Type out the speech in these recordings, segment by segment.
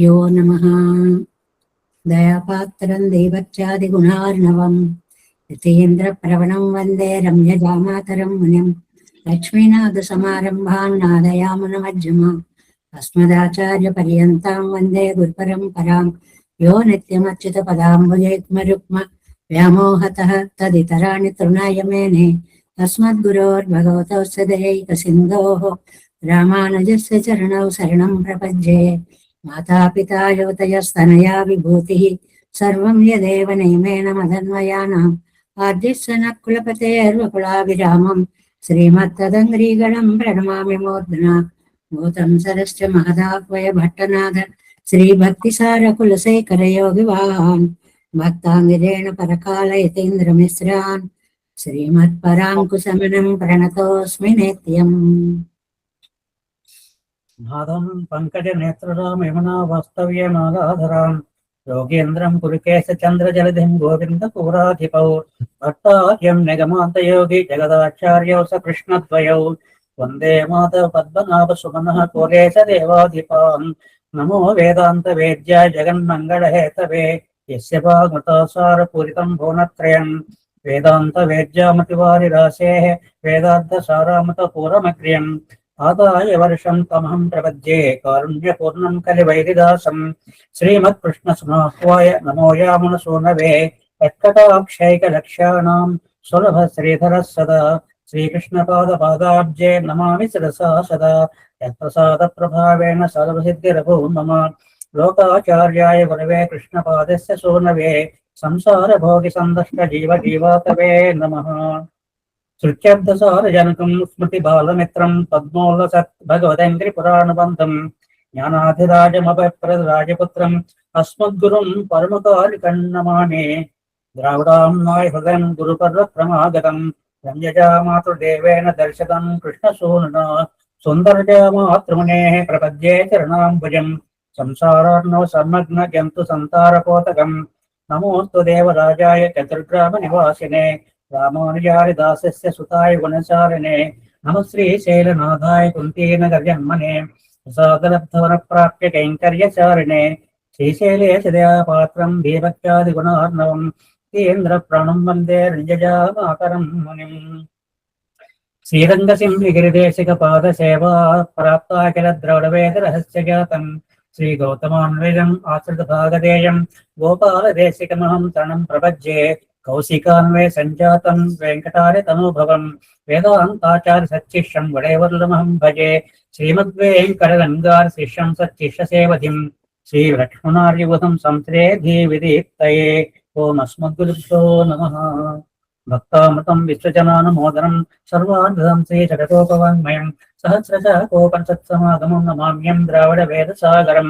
यो नमः। दयापात्रं देवत्यादिगुणार्णवं यतीन्द्रप्रवणं वन्दे रम्यजामातरं मुनिं लक्ष्मीनाथसमारम्भां नादयामुनमध्यमाम् अस्मदाचार्यपर्यन्तां वन्दे गुरुपरम्परां यो नित्यमच्युतपदाम्बुजयुग्मरुक्म व्यामोहतः तदितराणि तृणाय मेने तस्मद्गुरोर्भगवतोऽस्य दयैकसिन्धोः रामानुजस्य चरणौ शरणं प्रपद्ये। मातापिता युवतयस्तनया विभूतिः सर्वं यदेव नियमेन मदन्वयानाम् आद्यस्य नः कुलपतेर्वकुलाभिरामं श्रीमत्तदङ्घ्रीगणं प्रणमामि मूर्ध्ना भूतं सरश्च महदाह्वय भट्टनाथ श्रीभक्तिसारकुलशेखरयोगिवाहान् भक्ताङ्गिरेण परकालयतीन्द्रमिश्रान् श्रीमत्पराङ्कुशमनं प्रणतोऽस्मि नित्यम्। नादं पङ्कजनेत्ररां यमुना वास्तव्यनागाधरां योगेन्द्रं कुरुकेशचन्द्रजलधिं गोविन्दपुराधिपौ भट्टार्यं निगमान्तयोगी जगदाचार्यौ स कृष्णद्वयौ वन्दे माधवपद्मनाभसुमनः कोलेशदेवाधिपान् नमो वेदान्तवेद्याय जगन्मङ्गलहेतवे यस्य वाग्मतासारपूरितं भुवनत्रयं वेदान्तवेद्यामतिवारिरासेः वेदान्तसारामतपूरमग्र्यम् आदाय वर्षं तमहं प्रपद्ये कारुण्यपूर्णं कलिवैरिदासं श्रीमत्कृष्णसमाह्वाय नमो यामुनसूनवे यत्कटाक्षैकलक्ष्याणां सुलभ श्रीधरः सदा श्रीकृष्णपादपादाब्जे नमामि शिरसा सदा यत्प्रसादप्रभावेण सर्वसिद्धिरभो मम लोकाचार्याय गुरवे कृष्णपादस्य सूनवे संसारभोगिसन्दष्टजीवजीवातवे नमः। श्रुत्यब्दसारजनकं स्मृतिबालमित्रं पद्मोल्लसत् भगवदङ्घ्रिपुराणबन्धं ज्ञानाधिराजमभयप्रदराजपुत्रम् अस्मद्गुरुं परमकालिकं नमामि। द्राविडाम्नाय हृदयं गुरुपर्वक्रमागतं रम्यजा मातृदेवेन दर्शितं कृष्णसूनुना सुन्दरजामातृमुनेः प्रपद्ये चरणाम्बुजं संसारार्णव सम्मग्न जन्तु संतारकोतकं नमोऽस्तु देवराजाय चतुर्ग्रामनिवासिने रामानुजारिदासस्य सुताय गुणचारिणे नमः श्रीशैलनाथाय कुन्तीनगर्जन्मने प्रसादलब्धवरप्राप्य कैङ्कर्यचारिणे श्रीशैले सदयापात्रं भीभक्त्यादिगुणार्णवं तीन्द्रप्राणं वन्दे निजजामातरं मुनिम्। श्रीरङ्गसिंहगिरिदेशिकपादसेवा प्राप्ताखिलद्रौडवेदरहस्यजातं श्रीगौतमान्वयम् आश्रितभागधेयं गोपालदेशिकमहं तरणं प्रपद्ये कौशिकान्वये सञ्जातं वेङ्कटार्य तनूभवं वेदान्ताचार्य सच्चिष्यं वडेवर्लमहं भजे श्रीमद्वेङ्कटरङ्गार शिष्यं सच्चिष्यसेवधिं श्रीलक्ष्मणार्युगतं संश्रेधीविदीप्तये ओम् अस्मद्गुरुभ्यो नमः। भक्तामृतं विश्वजनानुमोदनं सर्वार्धं श्रीजगतोपवाङ्मयं सहस्रशाकोपनिषत्समागमं नमाम्यं द्राविडवेदसागरं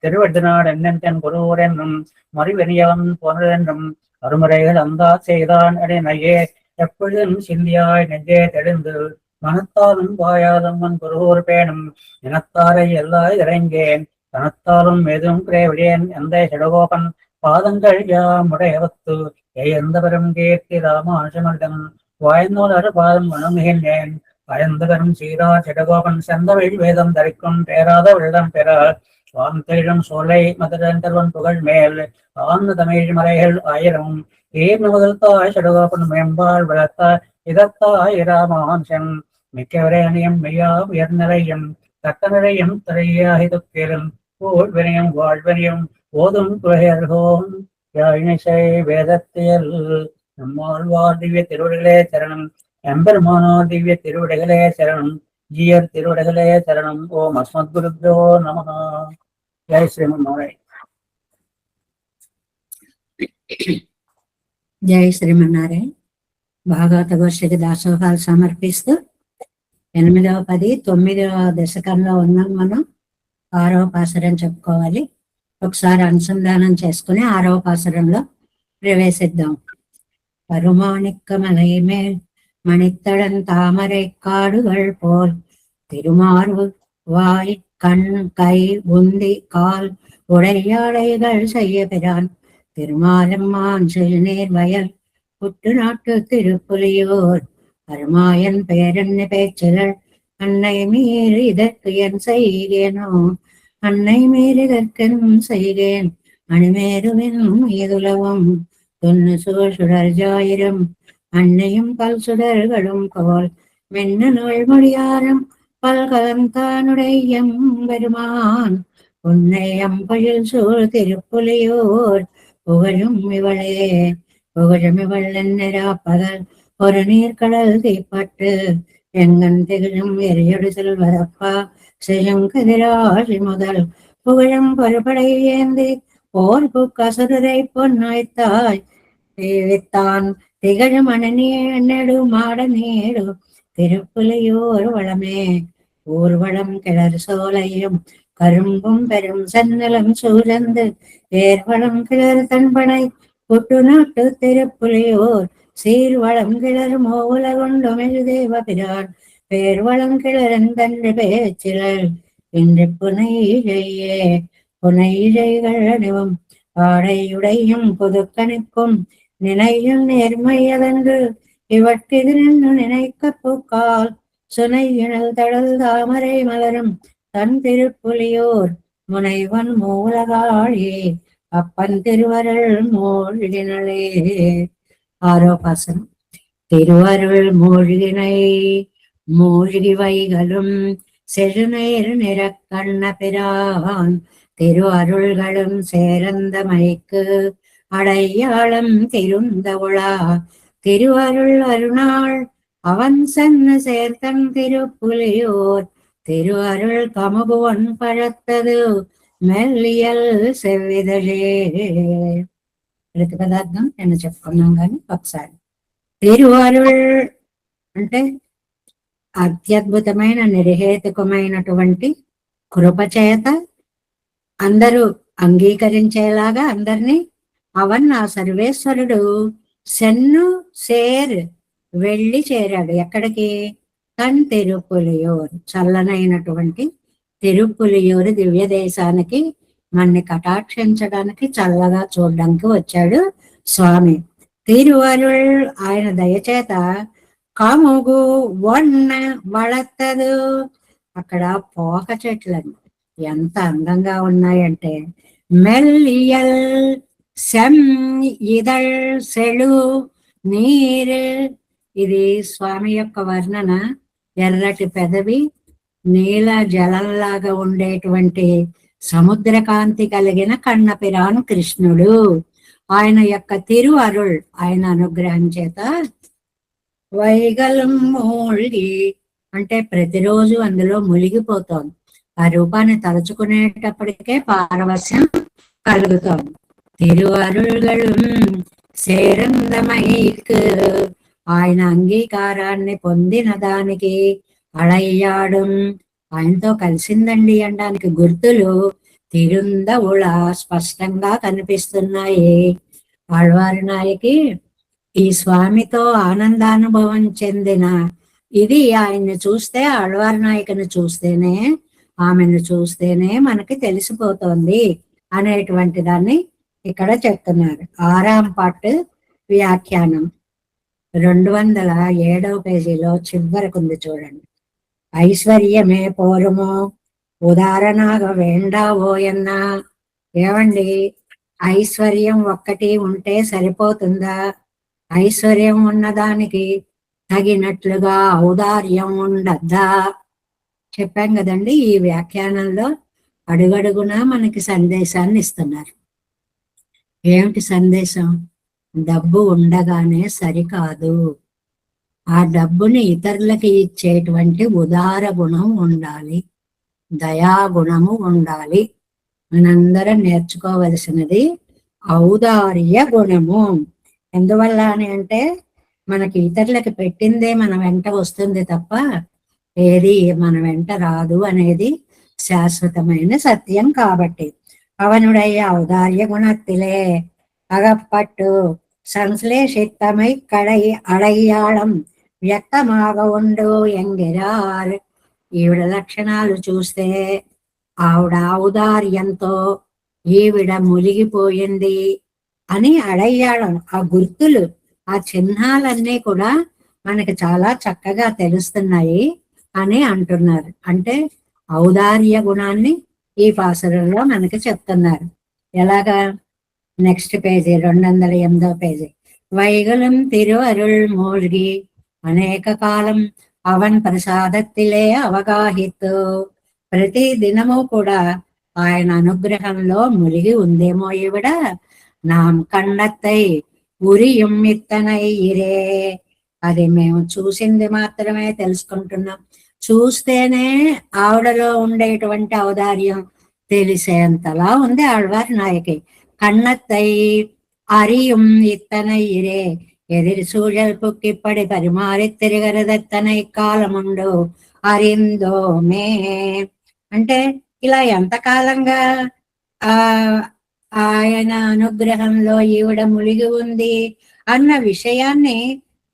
திருவடிநாடென்னென் குருவரென்னும் மறிவெறியவன் போனதென்றும் அருமுறைகள் அந்தா செய்தான் அடிநையே எப்பொழுதும் சிந்தியாய் நெஞ்சே தெளிந்து மனத்தாலும் வாயாலும் மண் குருகூர் பேணும் இனத்தாரை எல்லாய் இறைங்கேன் தனத்தாலும் எதுவும் குறைவிடேன் எந்த செடகோபன் பாதங்கள் யாமுடையவத்து எந்த பெரும் கீர்த்தி ராமானுஜமர்தன் வாய்ந்தோல் அறுபாதம் வணங்குகின்றேன் பயந்து பெரும் சீரா செடகோபன் செந்தமிழ் வேதம் தரிக்கும் பேராத வெள்ளம் பெற வான்தெழும் சோலை மதுரந்தர்வன் புகழ் மேல் ஆழ்ந்த தமிழ் மலைகள் ஆயிரம் ஏர்ந்த முதல் தாய் சடுகாப்பன் மேம்பால் வளர்த்தாய் இதத்தாய் ராமானுஜன் மிக்கவரே அணியம் மெய்யா உயர்நிலையும் தக்க நிறையும் திரையாகி துக்கிலும் போல் வினையும் வாழ்வினையும் ஓதும் குறையர்கோன் யாழிசை வேதத்தியல் நம்மாழ்வார் திவ்ய திருவடிகளே சரணம் எம்பெருமானார் திவ்ய திருவடிகளே சரணம் ஜீயர் திருவடிகளே சரணம் ஓம் அஸ்மத்குருப்யோ நமः। జై శ్రీమన్నారాయణ. జై శ్రీమన్నారాయణ. భాగవత గోష్ఠికి దాసోహాలు సమర్పిస్తూ 8వ 10 9వ దశకంలో ఉన్నాం. మనం 6వ పాసురం చెప్పుకోవాలి. ఒకసారి అనుసంధానం చేసుకుని 6వ పాసురంలో ప్రవేశిద్దాం. பருமாணிக்க மலைமேல் மணித்தடன் தாமரை காடுகள் போல் திருமார்பு வாய் கண் கை உந்தி கால் உடையாடைகள் செய்ய பெறான் திருமாலம்மான் செல்நீர் வயல் புட்டு நாட்டு திருப்புலியோர் அருமாயன் பேரன் பேச்சலர் அன்னை மீறி இதற்கு என் செய்கேனோ அன்னை மீறி கற்கனும் செய்கேன் அணிமேருவினும் ஏதுலவம் தொன்னு சுடர் ஜாயிரம் அன்னையும் பல் சுடர்களும் கோல் மென்ன நோய்மொழியாரம் பல்கலம் தானுடைய பெருமான் உன்னை அம்பழில் சூழ் திருப்புலியோர் புகழும் இவளே புகழும் இவள் என்னரா பகல் ஒரு நீர்க்கடல் தீப்பட்டு எங்கன் திகழும் எரியொடுதல் வரப்பா செய்யும் கதிராசி முதல் புகழும் பருபடை ஏந்தி போர் புக்கசுரை பொன்னாய்த்தாய் தேவித்தான் திகழும் அணநீடு மாட நீடு திருப்புலியோர் வளமே ஊர்வளம் கிளர் சோலையும் கரும்பும் பெரும் சன்னலம் சூழந்து ஏர்வளம் கிளர் தன்பனை புட்டு நாட்டு திருப்புலியோர் சீர்வளம் கிளர் மோல கொண்டுமிழ் தேவபிரான் பேர்வளம் கிளர்ந்தன்று பேச்சிலர் இன்று புனையிழையே புனையிழைகள் அணிவும் ஆடையுடையும் புதுக்கணிக்கும் நினையும் நேர்மையதென்று இவற்றிதினின்று நினைக்க பூக்கால் சுனையினல் தடல் தாமரை மலரும் தன் திருப்புலியோர் முனைவன் மூலகாழியே அப்பன் திருவருள் மூழ்கினளே. ஆரோபாசனம். திருவருள் மூழ்கினை மூழ்கி வைகளும் செழுநேர் நிறக்கண்ண பிரான் திரு அருள்களும் சேரந்தமைக்கு அடையாளம் திருந்த உளா திருவருள் அருணாள் அவன் சென்னு சேர்த்தன் திருப்புலியோர் திரு அருள் கமுகுவன் பழத்தது మెల్లియల్ సెవ్విదలే. ప్రతి పదార్థం నేను చెప్పుకున్నాం కానీ ఒకసారి. తిరువరుల్ అంటే అత్యద్భుతమైన నిర్హేతుకమైనటువంటి కృపచేత అందరూ అంగీకరించేలాగా అందరినీ అవన్ ఆ సర్వేశ్వరుడు సెన్ను సేర్ వెళ్ళి చేరాడు. ఎక్కడికి? తన్ తిరుపులియోర్ చల్లనైనటువంటి తిరుపులియూరు దివ్య దేశానికి మన్ని కటాక్షించడానికి చల్లగా చూడడానికి వచ్చాడు స్వామి. తిరువరుల్ ఆయన దయచేత కాముగు వన్న వళత్తదు. అక్కడ పోక చెట్లని ఎంత అందంగా ఉన్నాయంటే మెల్లియల్ సెం ఇదళ్ సెళు నీరు. ఇది స్వామి యొక్క వర్ణన. ఎర్రటి పెదవి, నీల జలంలాగా ఉండేటువంటి సముద్రకాంతి కలిగిన కన్నపిరాను కృష్ణుడు. ఆయన యొక్క తిరు అరుళ్, ఆయన అనుగ్రహం చేత వైగలం మూழ்గి అంటే ప్రతిరోజు అందులో మునిగిపోతోంది. ఆ రూపాన్ని తలుచుకునేటప్పటికే పారవశ్యం కలుగుతోంది. తిరు అరుள்களும் సేరందమైక్, ఆయన అంగీకారాన్ని పొందిన దానికి అళయ్యాడు, ఆయనతో కలిసిందండి అనడానికి గుర్తులు తిరుంద ఉళ స్పష్టంగా కనిపిస్తున్నాయి. ఆళ్వారి నాయకి ఈ స్వామితో ఆనందానుభవం చెందిన ఇది ఆయన్ని చూస్తే, ఆళ్వారి నాయకుని చూస్తేనే, ఆమెను చూస్తేనే మనకి తెలిసిపోతోంది అనేటువంటి దాన్ని ఇక్కడ చెప్తున్నారు. 6వ పార్ట్ వ్యాఖ్యానం 207వ పేజీలో చివరకు ఉంది చూడండి. ఐశ్వర్యమే పోరుమో ఉదాహరణగా వేండావోయన్నా. ఏమండి, ఐశ్వర్యం ఒక్కటి ఉంటే సరిపోతుందా? ఐశ్వర్యం ఉన్నదానికి తగినట్లుగా ఔదార్యం ఉండద్దా? చెప్పాం కదండి. ఈ వ్యాఖ్యానంలో అడుగడుగునా మనకి సందేశాన్ని ఇస్తున్నారు. ఏమిటి సందేశం? డబ్బు ఉండగానే సరికాదు, ఆ డబ్బుని ఇతరులకి ఇచ్చేటువంటి ఉదార గుణం ఉండాలి, దయాగుణము ఉండాలి. మనందరం నేర్చుకోవలసినది ఔదార్య గుణము. ఎందువల్ల అని అంటే మనకి ఇతరులకి పెట్టిందే మన వెంట వస్తుంది తప్ప ఏది మన వెంట రాదు అనేది శాశ్వతమైన సత్యం. కాబట్టి அவனுடைய ஔதாரிய குணத்திலே அகப்பட்டு సంశ్లేషితమై కడై అడయ్యాళం వ్యక్తమాగ ఉండు ఎంగిరార్. ఈవిడ లక్షణాలు చూస్తే ఆవిడ ఔదార్యంతో ఈవిడ మునిగిపోయింది అని అడయ్యాళం. ఆ గుర్తులు, ఆ చిహ్నాలన్నీ కూడా మనకి చాలా చక్కగా తెలుస్తున్నాయి అని అంటున్నారు. అంటే ఔదార్య గుణాన్ని ఈ పాసురంలో మనకి చెప్తున్నారు. ఎలాగా? నెక్స్ట్ పేజీ 208వ పేజీ. వైగులం తిరువరుள் మూழ்கி అనేక కాలం అవన్ ప్రసాదత్తిలే అవగాహిత్తు. ప్రతి దినము కూడా ఆయన అనుగ్రహంలో మునిగి ఉందేమో ఈవిడ. నాం కన్నత్తై ఉరియుం ఇత్తనై ఇరే. అది మేము చూసింది మాత్రమే తెలుసుకుంటున్నాం. చూస్తేనే ఆవిడలో ఉండేటువంటి ఔదార్యం తెలిసేంతలా ఉంది ఆళ్వారి నాయకి. కన్నత్తై அறியும் இத்தனை இரே எதிர் சூழல் புக்கிப்படி పరిమారి తిరగరదత్తనై కాలముండు అరిందోమే. అంటే ఇలా ఎంతకాలంగా ఆ ఆయన అనుగ్రహంలో ఈవిడ మునిగి ఉంది అన్న విషయాన్ని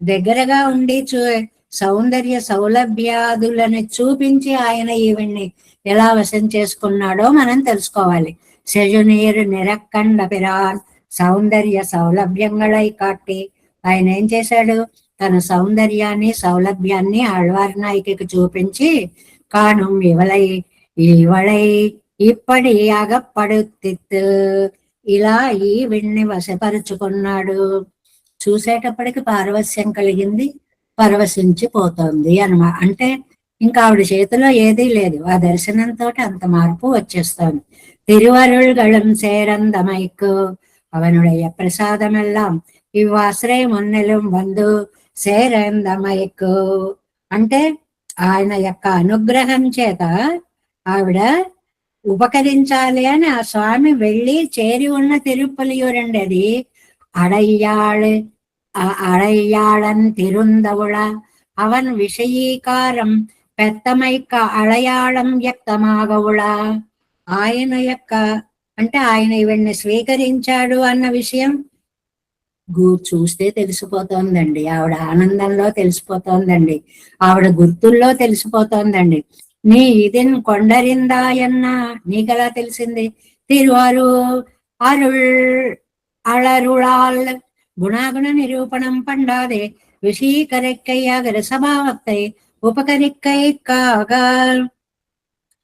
దగ్గరగా ఉండి సౌందర్య సౌలభ్యాదులను చూపించి ఆయన ఈవిడ్ని ఎలా వశం చేసుకున్నాడో మనం తెలుసుకోవాలి. సెజునీరు నిరక్కండ పిరాన్ సౌందర్య సౌలభ్యంగళై కాట్టి ఆయన ఏం చేశాడు? తన సౌందర్యాన్ని సౌలభ్యాన్ని ఆళ్వారి నాయకికి చూపించి కాణం ఇవళై ఇప్పటి అగప్పడుతిత్తు ఇలా ఈ విణ్ణి వశపరుచుకున్నాడు. చూసేటప్పటికి పారవస్యం కలిగింది, పరవశించిపోతోంది అన్నమాట. అంటే ఇంకా ఆవిడ చేతిలో ఏదీ లేదు, ఆ దర్శనంతో అంత మార్పు వచ్చేస్తోంది. తిరువరుள்களும் சேரந்தமைக்கு அவனுடைய ప్రసాదమెల్లాం ఇవ్వాశ్రయం ఉన్నెలం బంధు సేరందమైకు. అంటే ఆయన యొక్క అనుగ్రహం చేత ఆవిడ ఉపకరించాలి అని ఆ స్వామి వెళ్ళి చేరి ఉన్న తిరుపలియూరండి. అది అడయ్యాళన్ తిరుందవుళ అవన్ విషయీకారం పెత్తమైక్క అళయాళం వ్యక్తమాగవుళ. ఆయన యొక్క అంటే ఆయన ఇవన్నీ స్వీకరించాడు అన్న విషయం చూస్తే తెలిసిపోతోందండి. ఆవిడ ఆనందంలో తెలిసిపోతోందండి, ఆవిడ గుర్తుల్లో తెలిసిపోతోందండి. నీ ఇదిన్ కొండరిందాయన్నా నీకెలా తెలిసింది? తిరువారు అళరుళాల్ గుణాగుణ నిరూపణం పండాదే విషీకరెక్కయ్యాగర సభావక్తై ఉపకరిక్కై కాగా.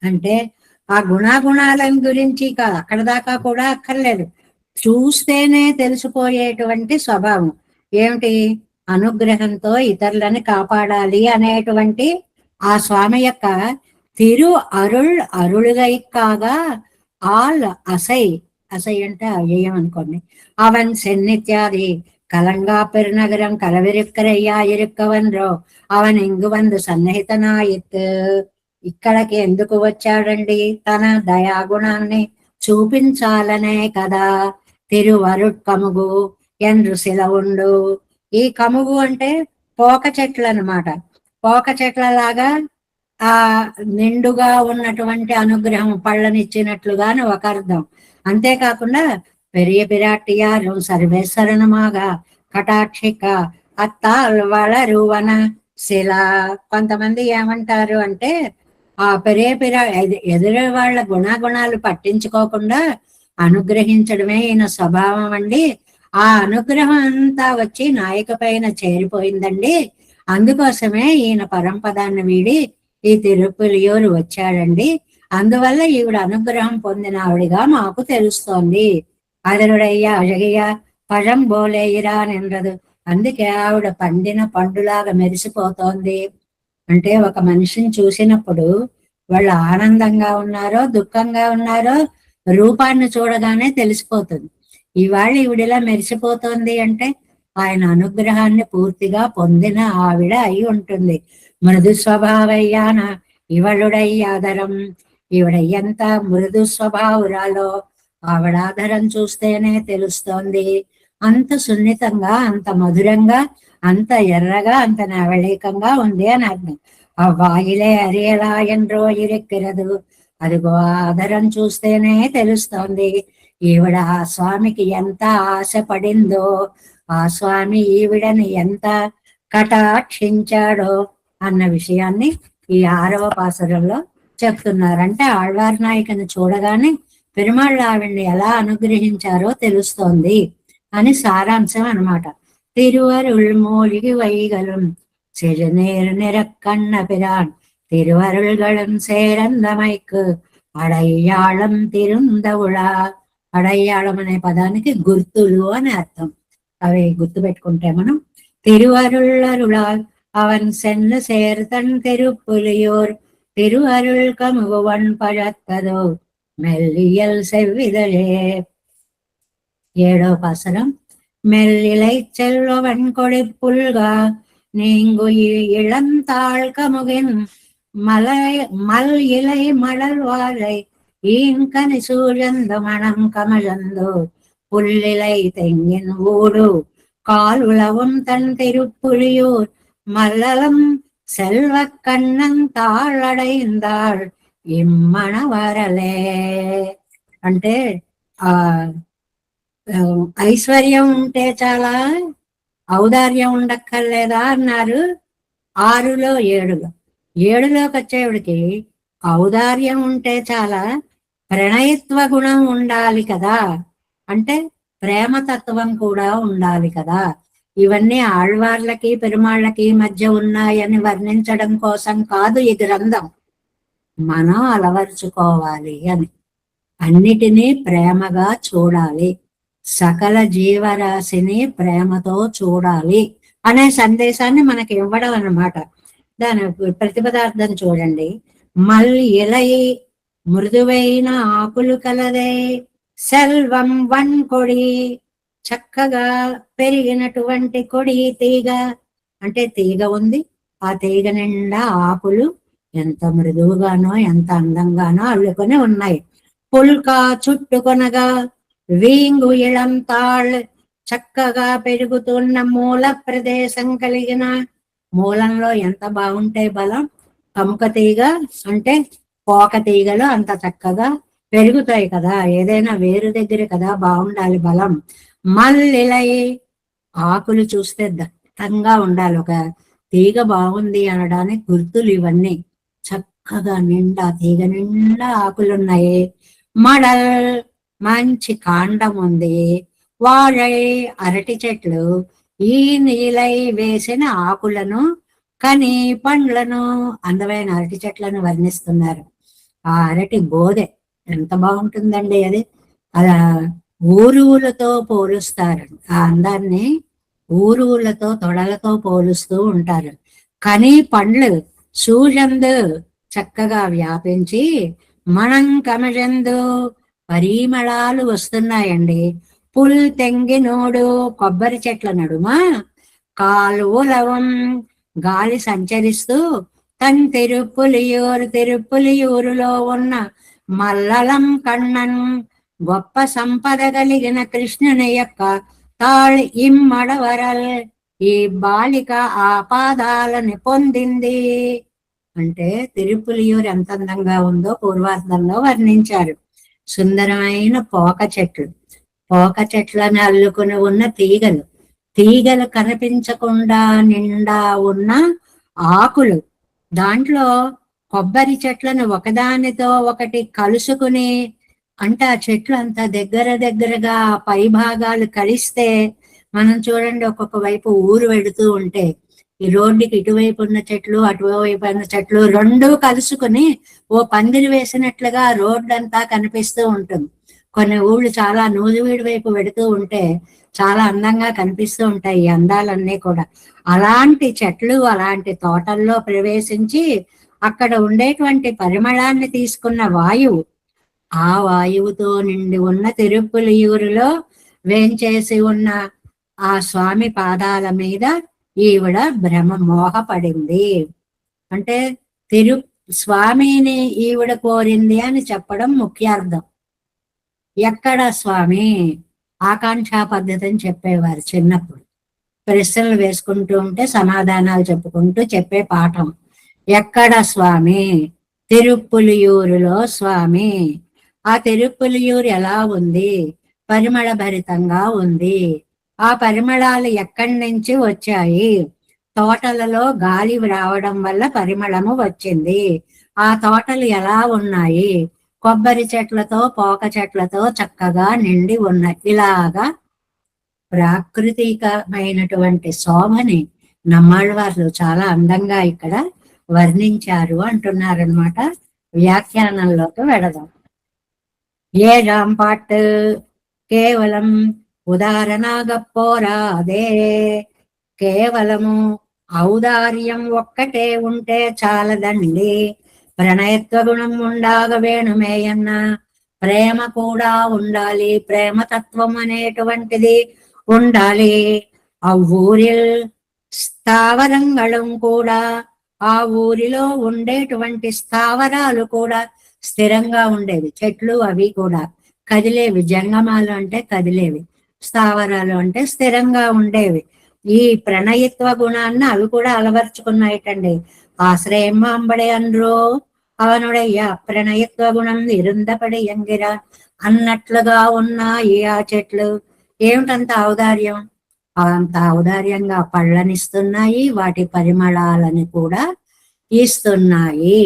అంటే ఆ గుణాగుణాల గురించి అక్కడ దాకా కూడా అక్కర్లేదు, చూస్తేనే తెలిసిపోయేటువంటి స్వభావం ఏమిటి? అనుగ్రహంతో ఇతరులని కాపాడాలి అనేటువంటి ఆ స్వామి యొక్క తిరు అరుళుగై కాగా ఆల్ అసై అంటే అవ్యయం అనుకోండి. అవన్ సెన్నిత్యాది కలంగా పెరునగరం కలవిరుక్కరయ్యా ఇరుక్కవన్రో అవన్ ఇంగు వందు సన్నిహితనాయిత్. ఇక్కడికి ఎందుకు వచ్చాడండి? తన దయాగుణాన్ని చూపించాలనే కదా. తిరువరుట్కముగు ఎండ్రు శిలవుండు. ఈ కముగు అంటే పోక చెట్లు అన్నమాట. పోక చెట్లలాగా ఆ నిండుగా ఉన్నటువంటి అనుగ్రహం పళ్ళనిచ్చినట్లుగాని ఒక అర్థం. అంతేకాకుండా పెరియ పిరాటియారు సర్వేశ్వరణమాగా కటాక్షిక అత్తాల్ వళరువన శిల. కొంతమంది ఏమంటారు అంటే ఆ ఎదురు వాళ్ళ గుణాగుణాలు పట్టించుకోకుండా అనుగ్రహించడమే ఈయన స్వభావం అండి. ఆ అనుగ్రహం అంతా వచ్చి నాయక పైన చేరిపోయిందండి. అందుకోసమే ఈయన పరంపదాన్ని వీడి ఈ తిరుపులియూరు వచ్చాడండి. అందువల్ల ఈవిడ అనుగ్రహం పొందిన ఆవిడిగా మాకు తెలుస్తోంది. అదనుడయ్యా అజగయ్య పഴం బోలేయిరా నిండదు. అందుకే ఆవిడ పండిన పండులాగా మెరిసిపోతోంది. అంటే ఒక మనిషిని చూసినప్పుడు వాళ్ళు ఆనందంగా ఉన్నారో దుఃఖంగా ఉన్నారో రూపాన్ని చూడగానే తెలిసిపోతుంది. ఇవాళ ఈవిడిలా మెరిసిపోతోంది అంటే ఆయన అనుగ్రహాన్ని పూర్తిగా పొందిన ఆవిడ అయి ఉంటుంది. మృదు స్వభావయ్యాన ఇవళుడయ్యాదరం. ఈవిడ ఎంత మృదు స్వభావురాలో ఆవిడ ఆధారం చూస్తేనే తెలుస్తోంది. అంత సున్నితంగా, అంత మధురంగా, అంత ఎర్రగా, అంత నవళీకంగా ఉంది అని అర్థం. ఆ వాయిలే అరేలా ఎండ్రో ఇరెక్కిరదు. అదిగో ఆధారం చూస్తేనే తెలుస్తోంది ఈవిడ ఆ స్వామికి ఎంత ఆశపడిందో, ఆ స్వామి ఈవిడని ఎంత కటాక్షించాడో అన్న విషయాన్ని ఈ 6వ పాసురంలో చెప్తున్నారంటే ఆళ్వార్ నాయకుని చూడగానే పెరుమాళ్ళు ఆవిడ్ని ఎలా అనుగ్రహించారో తెలుస్తోంది అని సారాంశం అన్నమాట. తిరువరుள் மூழ்கி வைகளும் செழுநீர் நிறக்கண்ண பிரான் తిరువరుள்களும் சேரந்தமைக்கு అడయ్యాళం తిరుందవుళ. అడయ్యాళం అనే పదానికి గుర్తులు అని అర్థం. అవి గుర్తు పెట్టుకుంటే మనం తిరువరుళ్ళరుళాల్ అవన్ సెన్ను சேர்த்தன் திருப்புலியூர் திருவருள் கமுகுவன் பழத்ததோ மெல்லியல் செவ்விதழே. ఏడో పాసరం. மெல்லிலை செல்வவன் கொடிப்புல்கா நீங்கு இளந்தாள் கமுகின் மல் இலை மலர் வாழை ஈன்கனி சூழந்த மணம் கமழந்தோ புல்லிலை தெங்கின் ஊடு கால் உளவும் தன் திருப்புலியூர் மல்லலம் செல்வ கண்ணன் తాళడైందాళ్ ఇమ్మణవరలే. అంటే ఆ ఐశ్వర్యం ఉంటే చాలా, ఔదార్యం ఉండక్కర్లేదా అన్నారు. 6లో 7లో 7లోకి వచ్చేవాడికి ఔదార్యం ఉంటే చాలా, ప్రణయత్వ గుణం ఉండాలి కదా, అంటే ప్రేమతత్వం కూడా ఉండాలి కదా. ఇవన్నీ ఆళ్వార్లకి పెరుమాళ్ళకి మధ్య ఉన్నాయని వర్ణించడం కోసం కాదు ఈ గ్రంథం, మనం అలవర్చుకోవాలి అని. అన్నిటినీ ప్రేమగా చూడాలి, సకల జీవరాశిని ప్రేమతో చూడాలి అనే సందేశాన్ని మనకి ఇవ్వడం అన్నమాట. దాని ప్రతిపదార్థం చూడండి. మల్ ఇలై మృదువైన ఆకులు కలదే, సెల్వం వన్ కొడి చక్కగా పెరిగినటువంటి కొడి తీగ, అంటే తీగ ఉంది, ఆ తీగ నిండా ఆకులు ఎంత మృదువుగానో ఎంత అందంగానో అల్లుకొని ఉన్నాయి. పుల్కా చుట్టుకొనగా వీంగు ఇళం తాళ్ చక్కగా పెరుగుతున్న మూల ప్రదేశం కలిగిన, మూలంలో ఎంత బాగుంటే బలం, కముక తీగ అంటే పోక తీగలు అంత చక్కగా పెరుగుతాయి కదా, ఏదైనా వేరు దగ్గర కదా బాగుండాలి బలం. మల్లిలై ఆకులు చూస్తే దట్టంగా ఉండాలి, ఒక తీగ బాగుంది అనడానికి గుర్తులు ఇవన్నీ. చక్కగా నిండా తీగ నిండా ఆకులున్నాయి. మడల్ మంచి కాండం ఉంది. వాഴై అరటి చెట్లు ఈ నీలై వేసిన ఆకులను కని పండ్లను, అందమైన అరటి చెట్లను వర్ణిస్తున్నారు. ఆ అరటి బోదె ఎంత బాగుంటుందండి, అది అలా ఊరువులతో పోలుస్తారు. ఆ అందాన్ని ఊరువులతో తొడలతో పోలుస్తూ ఉంటారు. కని పండ్లు సూజందు చక్కగా వ్యాపించి, మనం కమజందు పరిమళాలు వస్తున్నాయండి. పుల్ తెంగినోడు కొబ్బరి చెట్ల నడుమ కాలువలవం గాలి సంచరిస్తూ, తన్ తిరుపులియూరులో ఉన్న మల్లలం కണ്ണన్ గొప్ప సంపద కలిగిన కృష్ణుని యొక్క తాళ్ ఇమ్మడవరల్ ఈ బాలిక ఆ పాదాలని పొందింది. అంటే తిరుపులియూరు ఎంత అందంగా ఉందో పూర్వార్థంలో వర్ణించారు. సుందరమైన పోక చెట్లు, పోక చెట్లను అల్లుకుని ఉన్న తీగలు, తీగలు కనిపించకుండా నిండా ఉన్న ఆకులు, దాంట్లో కొబ్బరి చెట్లను ఒకదానితో ఒకటి కలుసుకుని, అంటే ఆ చెట్లు అంత దగ్గరగా పై భాగాలు కలిస్తే, మనం చూడండి ఒక్కొక్క వైపు ఊరు వెడుతూ ఉంటే ఈ రోడ్డుకి ఇటువైపు ఉన్న చెట్లు అటువైపు ఉన్న చెట్లు రెండూ కలుసుకుని ఓ పందిరి వేసినట్లుగా రోడ్డు అంతా కనిపిస్తూ ఉంటుంది. కొన్ని ఊళ్ళు చాలా నూజివీడి వైపు వెడుతూ ఉంటే చాలా అందంగా కనిపిస్తూ ఉంటాయి ఈ అందాలన్నీ కూడా. అలాంటి చెట్లు అలాంటి తోటల్లో ప్రవేశించి అక్కడ ఉండేటువంటి పరిమళాన్ని తీసుకున్న వాయువు, ఆ వాయువుతో నిండి ఉన్న తిరుపులియూరులో వేంచేసి ఉన్న ఆ స్వామి పాదాల మీద ఈవిడ మోహపడింది. అంటే స్వామిని ఈవిడ కోరింది అని చెప్పడం ముఖ్యార్థం. ఎక్కడ స్వామి, ఆకాంక్షా పద్ధతి అని చెప్పేవారు చిన్నప్పుడు. ప్రశ్నలు వేసుకుంటూ ఉంటే సమాధానాలు చెప్పుకుంటూ చెప్పే పాఠం. ఎక్కడ స్వామి, తిరుపులియూరులో స్వామి. ఆ తిరుపులియూరు ఎలా ఉంది, పరిమళ భరితంగా ఉంది. ఆ పరిమళాలు ఎక్కడి నుంచి వచ్చాయి, తోటలలో గాలి రావడం వల్ల పరిమళము వచ్చింది. ఆ తోటలు ఎలా ఉన్నాయి, కొబ్బరి చెట్లతో పోక చెట్లతో చక్కగా నిండి ఉన్నాయి. ఇలాగా ప్రాకృతికమైనటువంటి శోభని నమ్మాళ్ళవార్లు చాలా అందంగా ఇక్కడ వర్ణించారు అంటున్నారనమాట. వ్యాఖ్యానంలోకి వెడదాం. ఏഴാം పాട്ട് కేవలం ఉదాహరణగా పోరాదే. కేవలము ఔదార్యం ఒక్కటే ఉంటే చాలదండి, ప్రణయత్వ గుణం ఉండాగ వేణుమేయన్న. ప్రేమ కూడా ఉండాలి, ప్రేమతత్వం అనేటువంటిది ఉండాలి. అవ్వూరిల్ స్థావరంగళం కూడా, ఆ ఊరిలో ఉండేటువంటి స్థావరాలు కూడా స్థిరంగా ఉండేవి. చెట్లు అవి కూడా కదిలేవి. జంగమాలు అంటే కదిలేవి, స్థావరాలు అంటే స్థిరంగా ఉండేవి. ఈ ప్రణయత్వ గుణాన్ని అవి కూడా అలవర్చుకున్నాయిటండి. ఆశ్రయం అంబడే అనరో అవనుడయ్య ప్రణయత్వ గుణం ఇరుందపడి ఎంగిరా అన్నట్లుగా ఉన్నాయి ఆ చెట్లు. ఏమిటంత ఔదార్యం? అంత ఔదార్యంగా పళ్ళనిస్తున్నాయి, వాటి పరిమళాలని కూడా ఇస్తున్నాయి.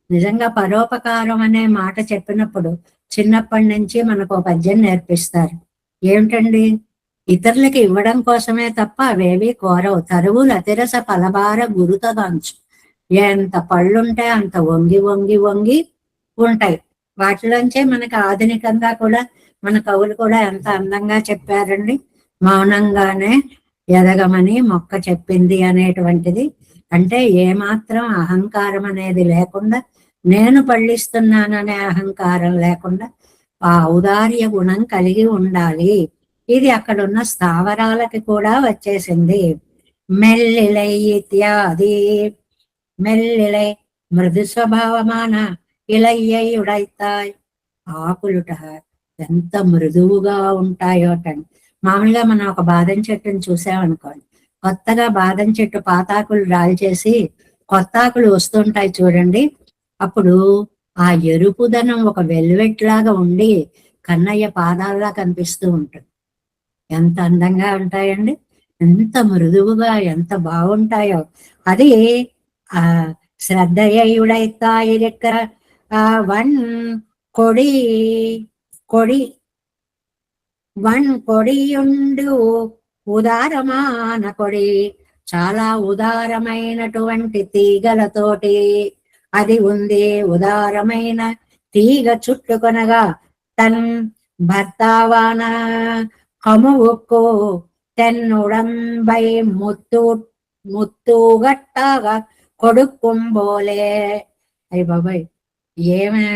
నిజంగా పరోపకారం అనే మాట చెప్పినప్పుడు చిన్నప్పటి నుంచి మనకు పద్యం నేర్పిస్తారు. ఏమిటండి? ఇతరులకి ఇవ్వడం కోసమే తప్ప అవేవి కోరవు. తరువులు అతిరస ఫలభార గురుతగాంచు. ఎంత పళ్ళుంటే అంత వంగి వంగి వంగి ఉంటాయి. వాటిలోంచే మనకి ఆధునికంగా కూడా మన కవులు కూడా ఎంత అందంగా చెప్పారండి. మౌనంగానే ఎదగమని మొక్క చెప్పింది అనేటువంటిది. అంటే ఏమాత్రం అహంకారం అనేది లేకుండా, నేను పళ్ళిస్తున్నాననే అహంకారం లేకుండా ఆ ఔదార్య గుణం కలిగి ఉండాలి. ఇది అక్కడున్న స్థావరాలకి కూడా వచ్చేసింది. మెల్లిలై ఇత్యాది. మెల్లిలై మృదు స్వభావమాన ఇలయ్యై ఉడైతాయ్. ఆకులుట ఎంత మృదువుగా ఉంటాయోటండి. మామూలుగా మనం ఒక బాదం చెట్టుని చూసామనుకోండి, కొత్తగా బాదం చెట్టు పాతాకులు రాల్చేసి కొత్త ఆకులు వస్తుంటాయి చూడండి. అప్పుడు ఆ ఎరుపుదనం ఒక వెల్వెట్ లాగా ఉండి కన్నయ్య పాదాల్లా కనిపిస్తూ ఉంటుంది. ఎంత అందంగా ఉంటాయండి, ఎంత మృదువుగా, ఎంత బాగుంటాయో. అది ఆ శ్రద్ధయుడైతాయి రెక్కర వన్ కొడి కొడి వన్ కొడియుండు ఉదారమాన కొడి. చాలా ఉదారమైనటువంటి తీగలతోటి అది ఉంది. ఉదారమైన తీగ చుట్టుకొనగా తన్ భర్తావాన కమువుకు తెన్నుడంబై ముత్తుగట్టగా కొడుకుంబోలే. అయ్య బాబాయ్, ఏమే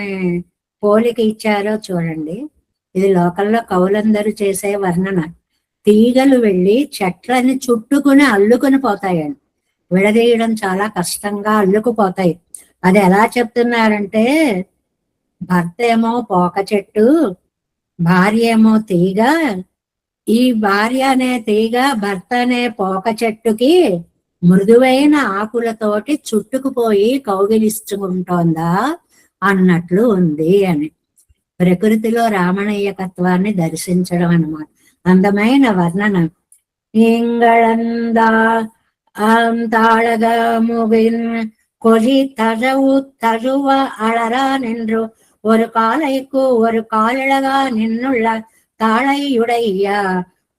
పోలిక ఇచ్చారో చూడండి. ఇది లోకల్లో కవులందరూ చేసే వర్ణన. తీగలు వెళ్ళి చెట్లని చుట్టుకుని అల్లుకుని పోతాయండి. విడదీయడం చాలా కష్టంగా అల్లుకుపోతాయి. అది ఎలా చెప్తున్నారంటే, భర్త ఏమో పోక చెట్టు, భార్య ఏమో తీగ. ఈ భార్య అనే తీగ భర్త అనే పోక చెట్టుకి మృదువైన ఆకులతోటి చుట్టుకుపోయి కౌగిలించుకుంటోందా అన్నట్లు ఉంది అని. ప్రకృతిలో రామణీయకత్వాన్ని దర్శించడం అన్నమాట. అందమైన వర్ణన. ఇంగళందా తాళగ ముగిన్ కొలి తజవు తజువ అళరా నిన్రు ஒரு காலைக்கு ஒரு కాళగా నిన్నుళ్ళ తాళయుడయ్యా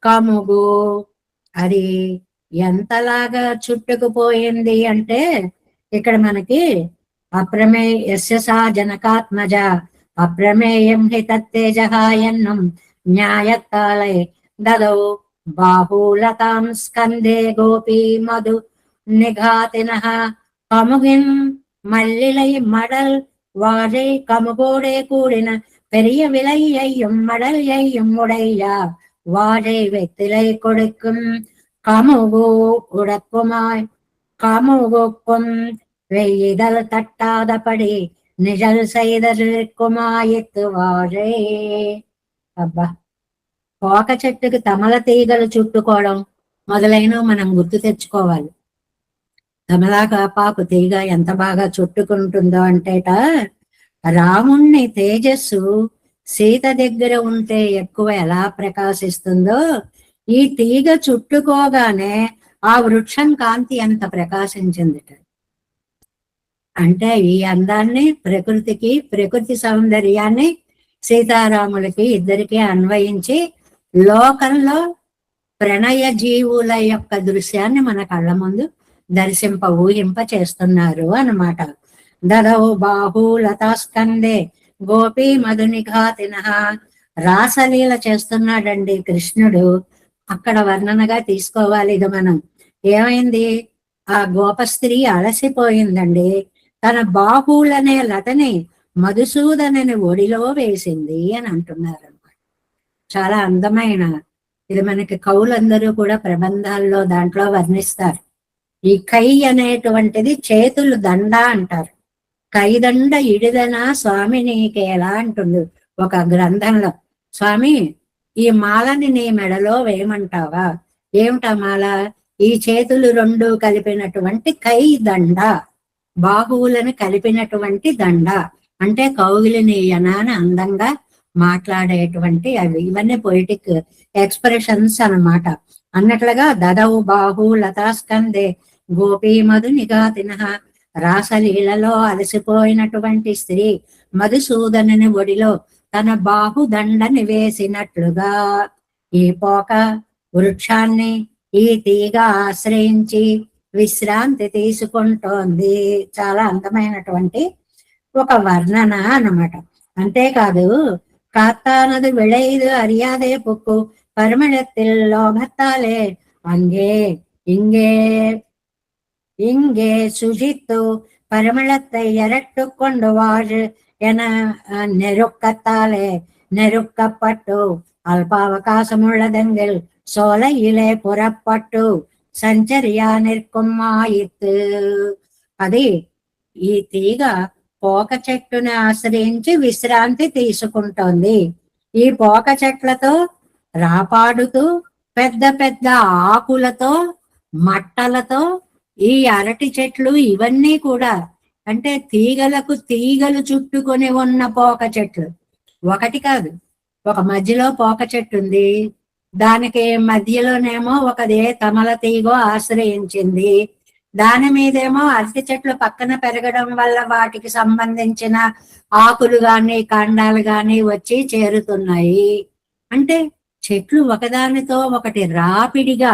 కముగు. అది ఎంతలాగా చుట్టుకుపోయింది అంటే, ఇక్కడ మనకి అప్రమేయ యస్యసా జనకాత్మజ అప్రమేయం హి తత్తేజ ఎన్నం న్యాయత్తాళై దదౌ బాహులతాం స్కందే గోపీ మధు నిఘాతిన కముగిన్ మల్లిలై మడల్ వాజై కముగోడే కూడిన பெரிய விலையையும் மடலையையும் உடைய வாழை வெத்திலை கொடுக்கும் கமுகு உடக்குமாய் கமுகுக்கும் வெய்யிதழ் தட்டாதபடி నిజల్ సైదరుకుమాయెత్తు వారే. అబ్బా, పోక చెట్టుకి తమల తీగలు చుట్టుకోవడం మొదలైనవి మనం గుర్తు తెచ్చుకోవాలి. తమలపాకు తీగ ఎంత బాగా చుట్టుకుంటుందో అంటేట, రాముణ్ణి తేజస్సు సీత దగ్గర ఉంటే ఎక్కువ ఎలా ప్రకాశిస్తుందో, ఈ తీగ చుట్టుకోగానే ఆ వృక్షం కాంతి ఎంత ప్రకాశించిందిట. అంటే ఈ అందాన్ని ప్రకృతికి, ప్రకృతి సౌందర్యాన్ని సీతారాములకి ఇద్దరికి అన్వయించి లోకంలో ప్రణయ జీవుల యొక్క దృశ్యాన్ని మన కళ్ళ ముందు ఊహింప చేస్తున్నారు అన్నమాట. దదౌ బాహూలతాస్కందే గోపీ మధునిఘాతిన. రాసలీల చేస్తున్నాడండి కృష్ణుడు. అక్కడ వర్ణనగా తీసుకోవాలి ఇది మనం. ఏమైంది? ఆ గోపస్త్రీ అలసిపోయిందండి. తన బాహువులనే లతని మధుసూదనని ఒడిలో వేసింది అని అంటున్నారు అన్నమాట. చాలా అందమైన ఇది మనకి కవులందరూ కూడా ప్రబంధాల్లో దాంట్లో వర్ణిస్తారు. ఈ కై అనేటువంటిది చేతులు దండ అంటారు. కైదండ ఇడిదన స్వామి నీకేలా అంటుంది ఒక గ్రంథంలో. స్వామి, ఈ మాలని నీ మెడలో వేయమంటావా? ఏమిటా మాల? ఈ చేతులు రెండు కలిపినటువంటి కై దండ, బాహువులను కలిపినటువంటి దండ అంటే కౌగిలినీయన అని అందంగా మాట్లాడేటువంటి అవి. ఇవన్నీ పొయిటిక్ ఎక్స్ప్రెషన్స్ అన్నమాట. అన్నట్లుగా దదౌ బాహు లతాస్కందే గోపీ మధు నిఘాతిన. రాసలీలలో అలసిపోయినటువంటి స్త్రీ మధుసూదనుని ఒడిలో తన బాహుదండ నివేసినట్లుగా ఈ పోక వృక్షాన్ని ఈ తీగ ఆశ్రయించి విశ్రాంతి తీసుకుంటోంది. చాలా అందమైనటువంటి ఒక వర్ణన అన్నమాట. అంతేకాదు, కాత్తానది విளையுது அறியாதே புக்கு பருமளத்தில் லோகத்தாலே அங்கே இங்கே இங்கே சுஜித்து பரிமளத்தை எரட்டு கொண்டு வாழு என நெருக்கத்தாலே நெருக்கப்பட்டு அல்பாவகாசமுள்ளதெங்கில் சோலையிலே புறப்பட்டு సంచర్యా నిర్కుమ్మాయిత్. అది ఈ తీగ పోక చెట్టుని ఆశ్రయించి విశ్రాంతి తీసుకుంటోంది. ఈ పోక చెట్లతో రాపాడుతూ పెద్ద పెద్ద ఆకులతో మట్టలతో ఈ అరటి చెట్లు ఇవన్నీ కూడా అంటే తీగలకు తీగలు చుట్టుకొని ఉన్న పోక చెట్లు ఒకటి కాదు. ఒక మధ్యలో పోక చెట్టు ఉంది, దానికి మధ్యలోనేమో ఒకదే తమల తీగో ఆశ్రయించింది. దాని మీదేమో అరటి చెట్లు పక్కన పెరగడం వల్ల వాటికి సంబంధించిన ఆకులు గాని కాండాలు గాని వచ్చి చేరుతున్నాయి. అంటే చెట్లు ఒకదానితో ఒకటి రాపిడిగా,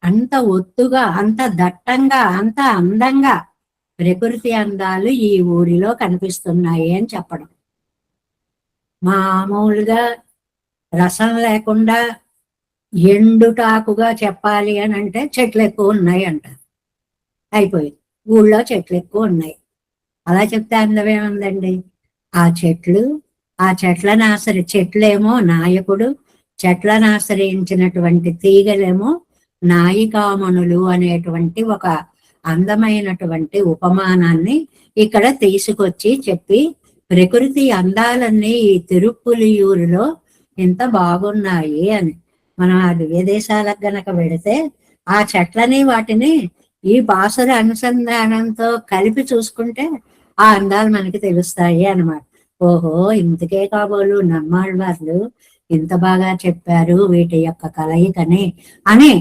అంత ఒత్తుగా, అంత దట్టంగా, అంత అందంగా ప్రకృతి అందాలు ఈ ఊరిలో కనిపిస్తున్నాయి అని చెప్పడం. మామూలుగా రసం లేకుండా ఎండుటాకుగా చెప్పాలి అని అంటే చెట్లు ఎక్కువ ఉన్నాయి అంటారు. అయిపోయింది, ఊళ్ళో చెట్లు ఎక్కువ ఉన్నాయి. అలా చెప్తే అందమేముందండి? ఆ చెట్లు, ఆ చెట్లను చెట్లేమో నాయకుడు, చెట్లను ఆశ్రయించినటువంటి తీగలేమో నాయికామణులు అనేటువంటి ఒక అందమైనటువంటి ఉపమానాన్ని ఇక్కడ తీసుకొచ్చి చెప్పి ప్రకృతి అందాలన్నీ ఈ తిరుప్పులియూరులో ఇంత బాగున్నాయి అని. మనం ఆ విదేశాలకు గనక వెళితే ఆ చెట్లని వాటిని ఈ బాసుర అనుసంధానంతో కలిపి చూసుకుంటే ఆ అందాలు మనకి తెలుస్తాయి అన్నమాట. ఓహో, ఇంతకే కాబోలు నమ్మాళ్ళవార్లు ఇంత బాగా చెప్పారు వీటి యొక్క కలయికని అని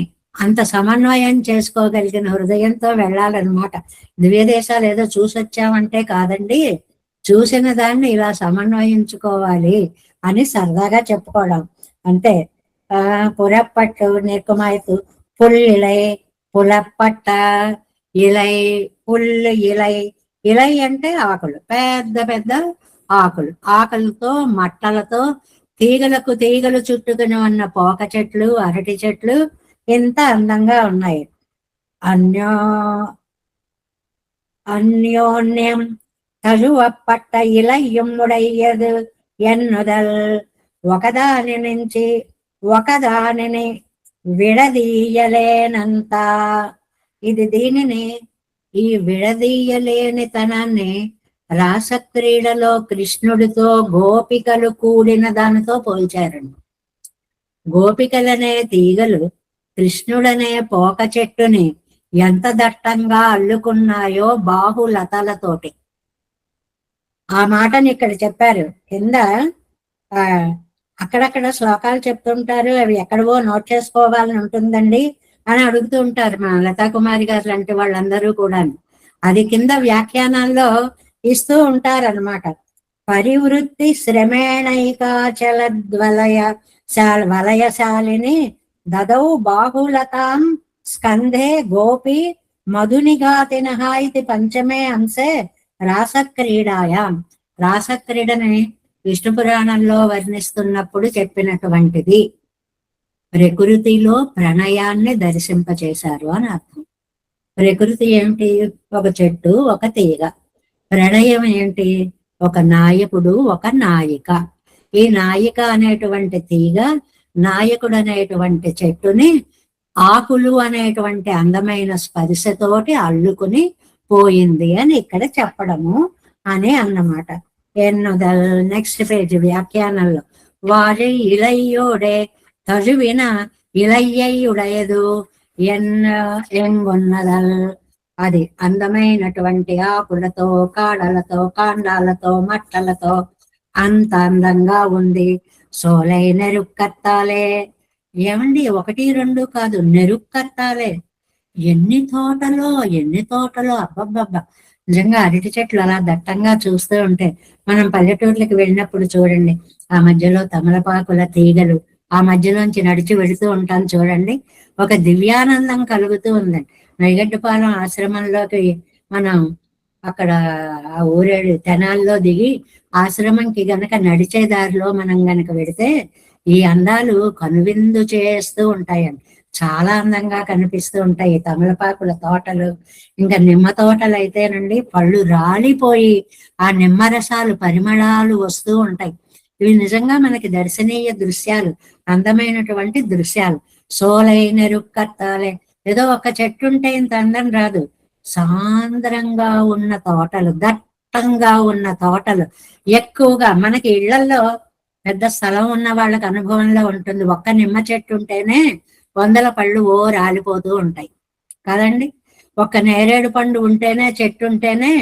అంత సమన్వయం చేసుకోగలిగిన హృదయంతో వెళ్ళాలన్నమాట. దివ్య దేశాలు ఏదో చూసొచ్చామంటే కాదండి, చూసిన దాన్ని ఇలా సమన్వయించుకోవాలి అని సరదాగా చెప్పుకోవడం అంతే. పురప్పట్టు నిర్కుమాయతు పుల్లిలై పులప్పట్ట ఇలై పుల్లు ఇలై. ఇలై అంటే ఆకులు, పెద్ద పెద్ద ఆకులు. ఆకులతో మట్టలతో తీగలకు తీగలు చుట్టుకుని ఉన్న పోక చెట్లు, అరటి చెట్లు ఎంత అందంగా ఉన్నాయి. అన్యోన్యం తరువప్పట్ట ఇలయ్యుముడయ్యదు ఎన్నుదల్. ఒకదాని నుంచి ఒకదానిని విడదీయలేనంత. ఇది దీనిని, ఈ విడదీయలేని తనాన్ని రాసక్రీడలో కృష్ణుడితో గోపికలు కూడిన దానితో పోల్చారండి. గోపికలనే తీగలు కృష్ణుడనే పోక చెట్టుని ఎంత దట్టంగా అల్లుకున్నాయో బాహులతలతోటి. ఆ మాటని ఇక్కడ చెప్పారు. కింద అక్కడక్కడ శ్లోకాలు చెప్తుంటారు, అవి ఎక్కడవో నోట్ చేసుకోవాలని ఉంటుందండి అని అడుగుతూ ఉంటారు మా లతా కుమారి గారు లాంటి వాళ్ళందరూ కూడా. అది కింద వ్యాఖ్యానాల్లో ఇస్తూ ఉంటారన్నమాట. పరివృత్తి శ్రమేణైకాచలద్వలయ వలయశాలిని దదౌ బాహులతాం స్కంధే గోపి మధునిఘాతిన ఇది పంచమే అంశే రాసక్రీడాయాం, రాసక్రీడని విష్ణు పురాణంలో వర్ణిస్తున్నప్పుడు చెప్పినటువంటిది. ప్రకృతిలో ప్రణయాన్ని దర్శింపచేశారు అని అర్థం. ప్రకృతి ఏమిటి? ఒక చెట్టు, ఒక తీగ. ప్రణయం ఏంటి? ఒక నాయకుడు, ఒక నాయిక. ఈ నాయిక అనేటువంటి తీగ, నాయకుడు అనేటువంటి చెట్టుని ఆకులు అనేటువంటి అందమైన స్పర్శతోటి అల్లుకుని పోయింది అని ఇక్కడ చెప్పడము అని అన్నమాట. నెక్స్ట్ పేజ్ వ్యాఖ్యానంలో వారి ఇలయ్యోడే తజువిన ఇలయ్యుడయదు ఎంగున్నదల్, అది అందమైనటువంటి ఆకులతో, కాడలతో, కాండాలతో, మట్టలతో అంత అందంగా ఉంది. సోలై నెరుక్కత్తాలే, ఏమండి ఒకటి రెండు కాదు, నెరుక్కత్తాలే. ఎన్ని తోటలో అబ్బబ్బబ్బా. నిజంగా అరటి చెట్లు అలా దట్టంగా చూస్తూ ఉంటే, మనం పల్లెటూర్లకు వెళ్ళినప్పుడు చూడండి, ఆ మధ్యలో తమలపాకుల తీగలు, ఆ మధ్యలోంచి నడిచి వెళుతూ ఉంటాను చూడండి, ఒక దివ్యానందం కలుగుతూ ఉందండి. నైగడ్డపాలెం ఆశ్రమంలోకి మనం అక్కడ ఆ ఊరేడు తెనాల్లో దిగి ఆశ్రమంకి గనక నడిచే దారిలో మనం గనక వెడితే ఈ అందాలు కనువిందు చేస్తూ ఉంటాయండి. చాలా అందంగా కనిపిస్తూ ఉంటాయి తమలపాకుల తోటలు. ఇంకా నిమ్మ తోటలు అయితేనండి పళ్ళు రాలిపోయి ఆ నిమ్మరసాలు పరిమళాలు వస్తూ ఉంటాయి. ఇవి నిజంగా మనకి దర్శనీయ దృశ్యాలు, అందమైనటువంటి దృశ్యాలు. సోలైన రుక్కత్తాలే, ఏదో ఒక చెట్టు ఉంటే ఇంత అందం రాదు. సాంద్రంగా ఉన్న తోటలు, దట్టంగా ఉన్న తోటలు, ఎక్కువగా మనకి ఇళ్లలో పెద్ద స్థలం ఉన్న వాళ్ళకి అనుభవంలో ఉంటుంది. ఒక్క నిమ్మ చెట్టు ఉంటేనే 100 పళ్ళు రాలిపోతూ ఉంటాయి కదండి. ఒక్క నేరేడు పండు ఉంటేనే, చెట్టు ఉంటేనే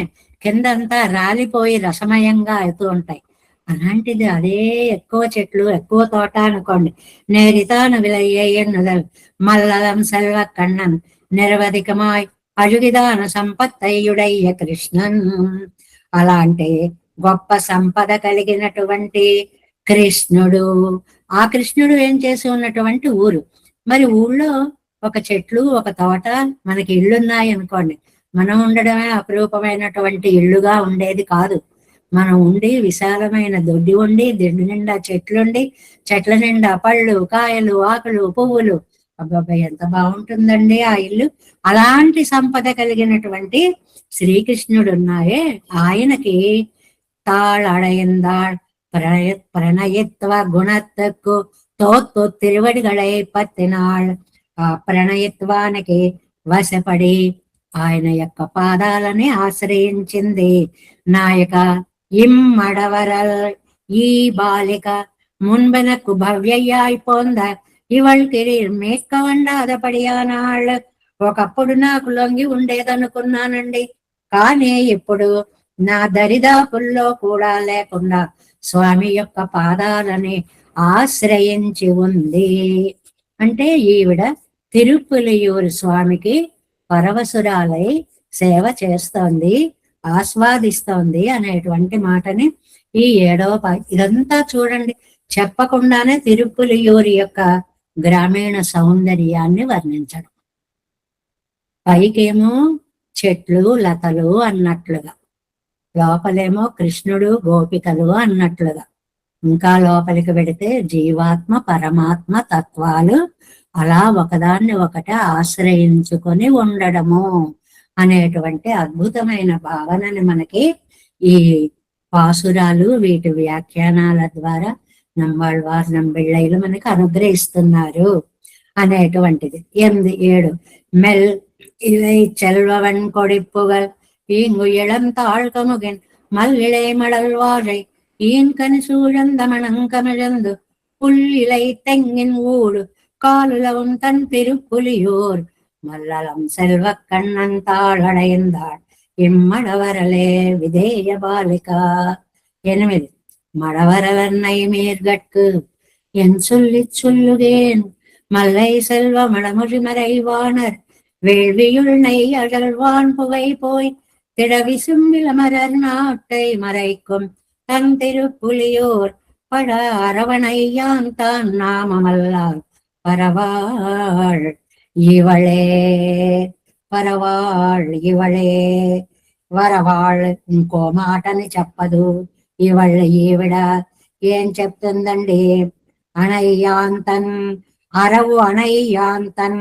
కిందంతా రాలిపోయి రసమయంగా అవుతూ ఉంటాయి. అలాంటిది అదే ఎక్కువ చెట్లు, ఎక్కువ తోట అనుకోండి. నేరితాను విలయ్యనుదల్ మల్లలం సెల్వ కண்ணన్ నిరవధికమాయ్ అజుగిదాన సంపత్తయ్యుడయ్య కృష్ణన్. అలాంటి గొప్ప సంపద కలిగినటువంటి కృష్ణుడు, ఆ కృష్ణుడు ఏం చేసి ఉన్నటువంటి ఊరు. మరి ఊళ్ళో ఒక చెట్లు, ఒక తోట, మనకి ఇళ్ళున్నాయి అనుకోండి, మనం ఉండడమే అపురూపమైనటువంటి ఇళ్ళుగా ఉండేది కాదు. మనం ఉండి విశాలమైన దొడ్డి ఉండి, దొడ్డి నిండా చెట్లుండి, చెట్ల నిండా పళ్ళు, కాయలు, ఆకులు, పువ్వులు, అబ్బాబ్బాయి ఎంత బాగుంటుందండి ఆ ఇల్లు. అలాంటి సంపద కలిగినటువంటి శ్రీకృష్ణుడు ఉన్నాయే, ఆయనకి తాళడయందాళ్ ప్రణయత్వ గుణత్తకు తోత్తు తిరువడిగళై పత్తినాళ్. ఆ ప్రణయత్వానికి వశపడి ఆయన యొక్క పాదాలని ఆశ్రయించింది నాయక. ఇమ్మడవరల్ ఈ బాలిక మున్బెనకు భవ్యయ్యాయి పొంద ఇవళ్ కిరీర్ మేక్కవండాదపడియానాళ్. ఒకప్పుడు నాకు లొంగి ఉండేదనుకున్నానండి, కానీ ఇప్పుడు నా దరిదాపుల్లో కూడా లేకుండా స్వామి యొక్క పాదాలని ఆశ్రయించి ఉంది. అంటే ఈవిడ తిరుపులియూరు స్వామికి పరవశురాలై సేవ చేస్తోంది, ఆస్వాదిస్తోంది అనేటువంటి మాటని ఈ 7వ ఇదంతా చూడండి, చెప్పకుండానే తిరుపులియూరి యొక్క గ్రామీణ సౌందర్యాన్ని వర్ణించడం. పైకేమో చెట్లు లతలు అన్నట్లుగా, లోపలేమో కృష్ణుడు గోపికలు అన్నట్లుగా, ఇంకా లోపలికి వెడితే జీవాత్మ పరమాత్మ తత్వాలు అలా ఒకదాన్ని ఒకటి ఆశ్రయించుకొని ఉండడము అనేటువంటి అద్భుతమైన భావనని మనకి ఈ పాసురాలు, వీటి వ్యాఖ్యానాల ద్వారా నమ్మాళ్వార్ నంబిళ్ళైలు మనకి అనుగ్రహిస్తున్నారు అనేటువంటిది. 7 మెల్ இதை செல்வவன் கொடிப்புகள் ஈங்கு இளந்தாழ்கமுகின் மல்லிளை மடல் வாழை ஈன்கனி சூழந்த மணங்கமிழந்து புல்லிலை தெங்கின் ஊடு காலுலவும் தன் திருப்புலியோர் மல்லலம் செல்வ கண்ணன் தாளடைந்தாள் இம்மடவரலே விதேய பாலிகா. 8 மடவரலன்னை மேற்கட்கு என் சொல்லுகேன் மல்லை செல்வ மடமொழி மறைவானர் வேள்வியுள் நெய் அழல்வான் புகை போய் திடவிசும் விளமரர் நாட்டை மறைக்கும் தன் திருப்புலியோர் பட அரவணையான் தான் நாமமல்லால் பரவாள் இவளே, பரவாள் இவளே. వరవాళ్ళు ఇంకో మాటని చెప్పదు. ఇవాళ్ళ ఈవిడ ఏం చెప్తుందండి? అణయ్యాంతన్ అరవు అణయ్యాంతన్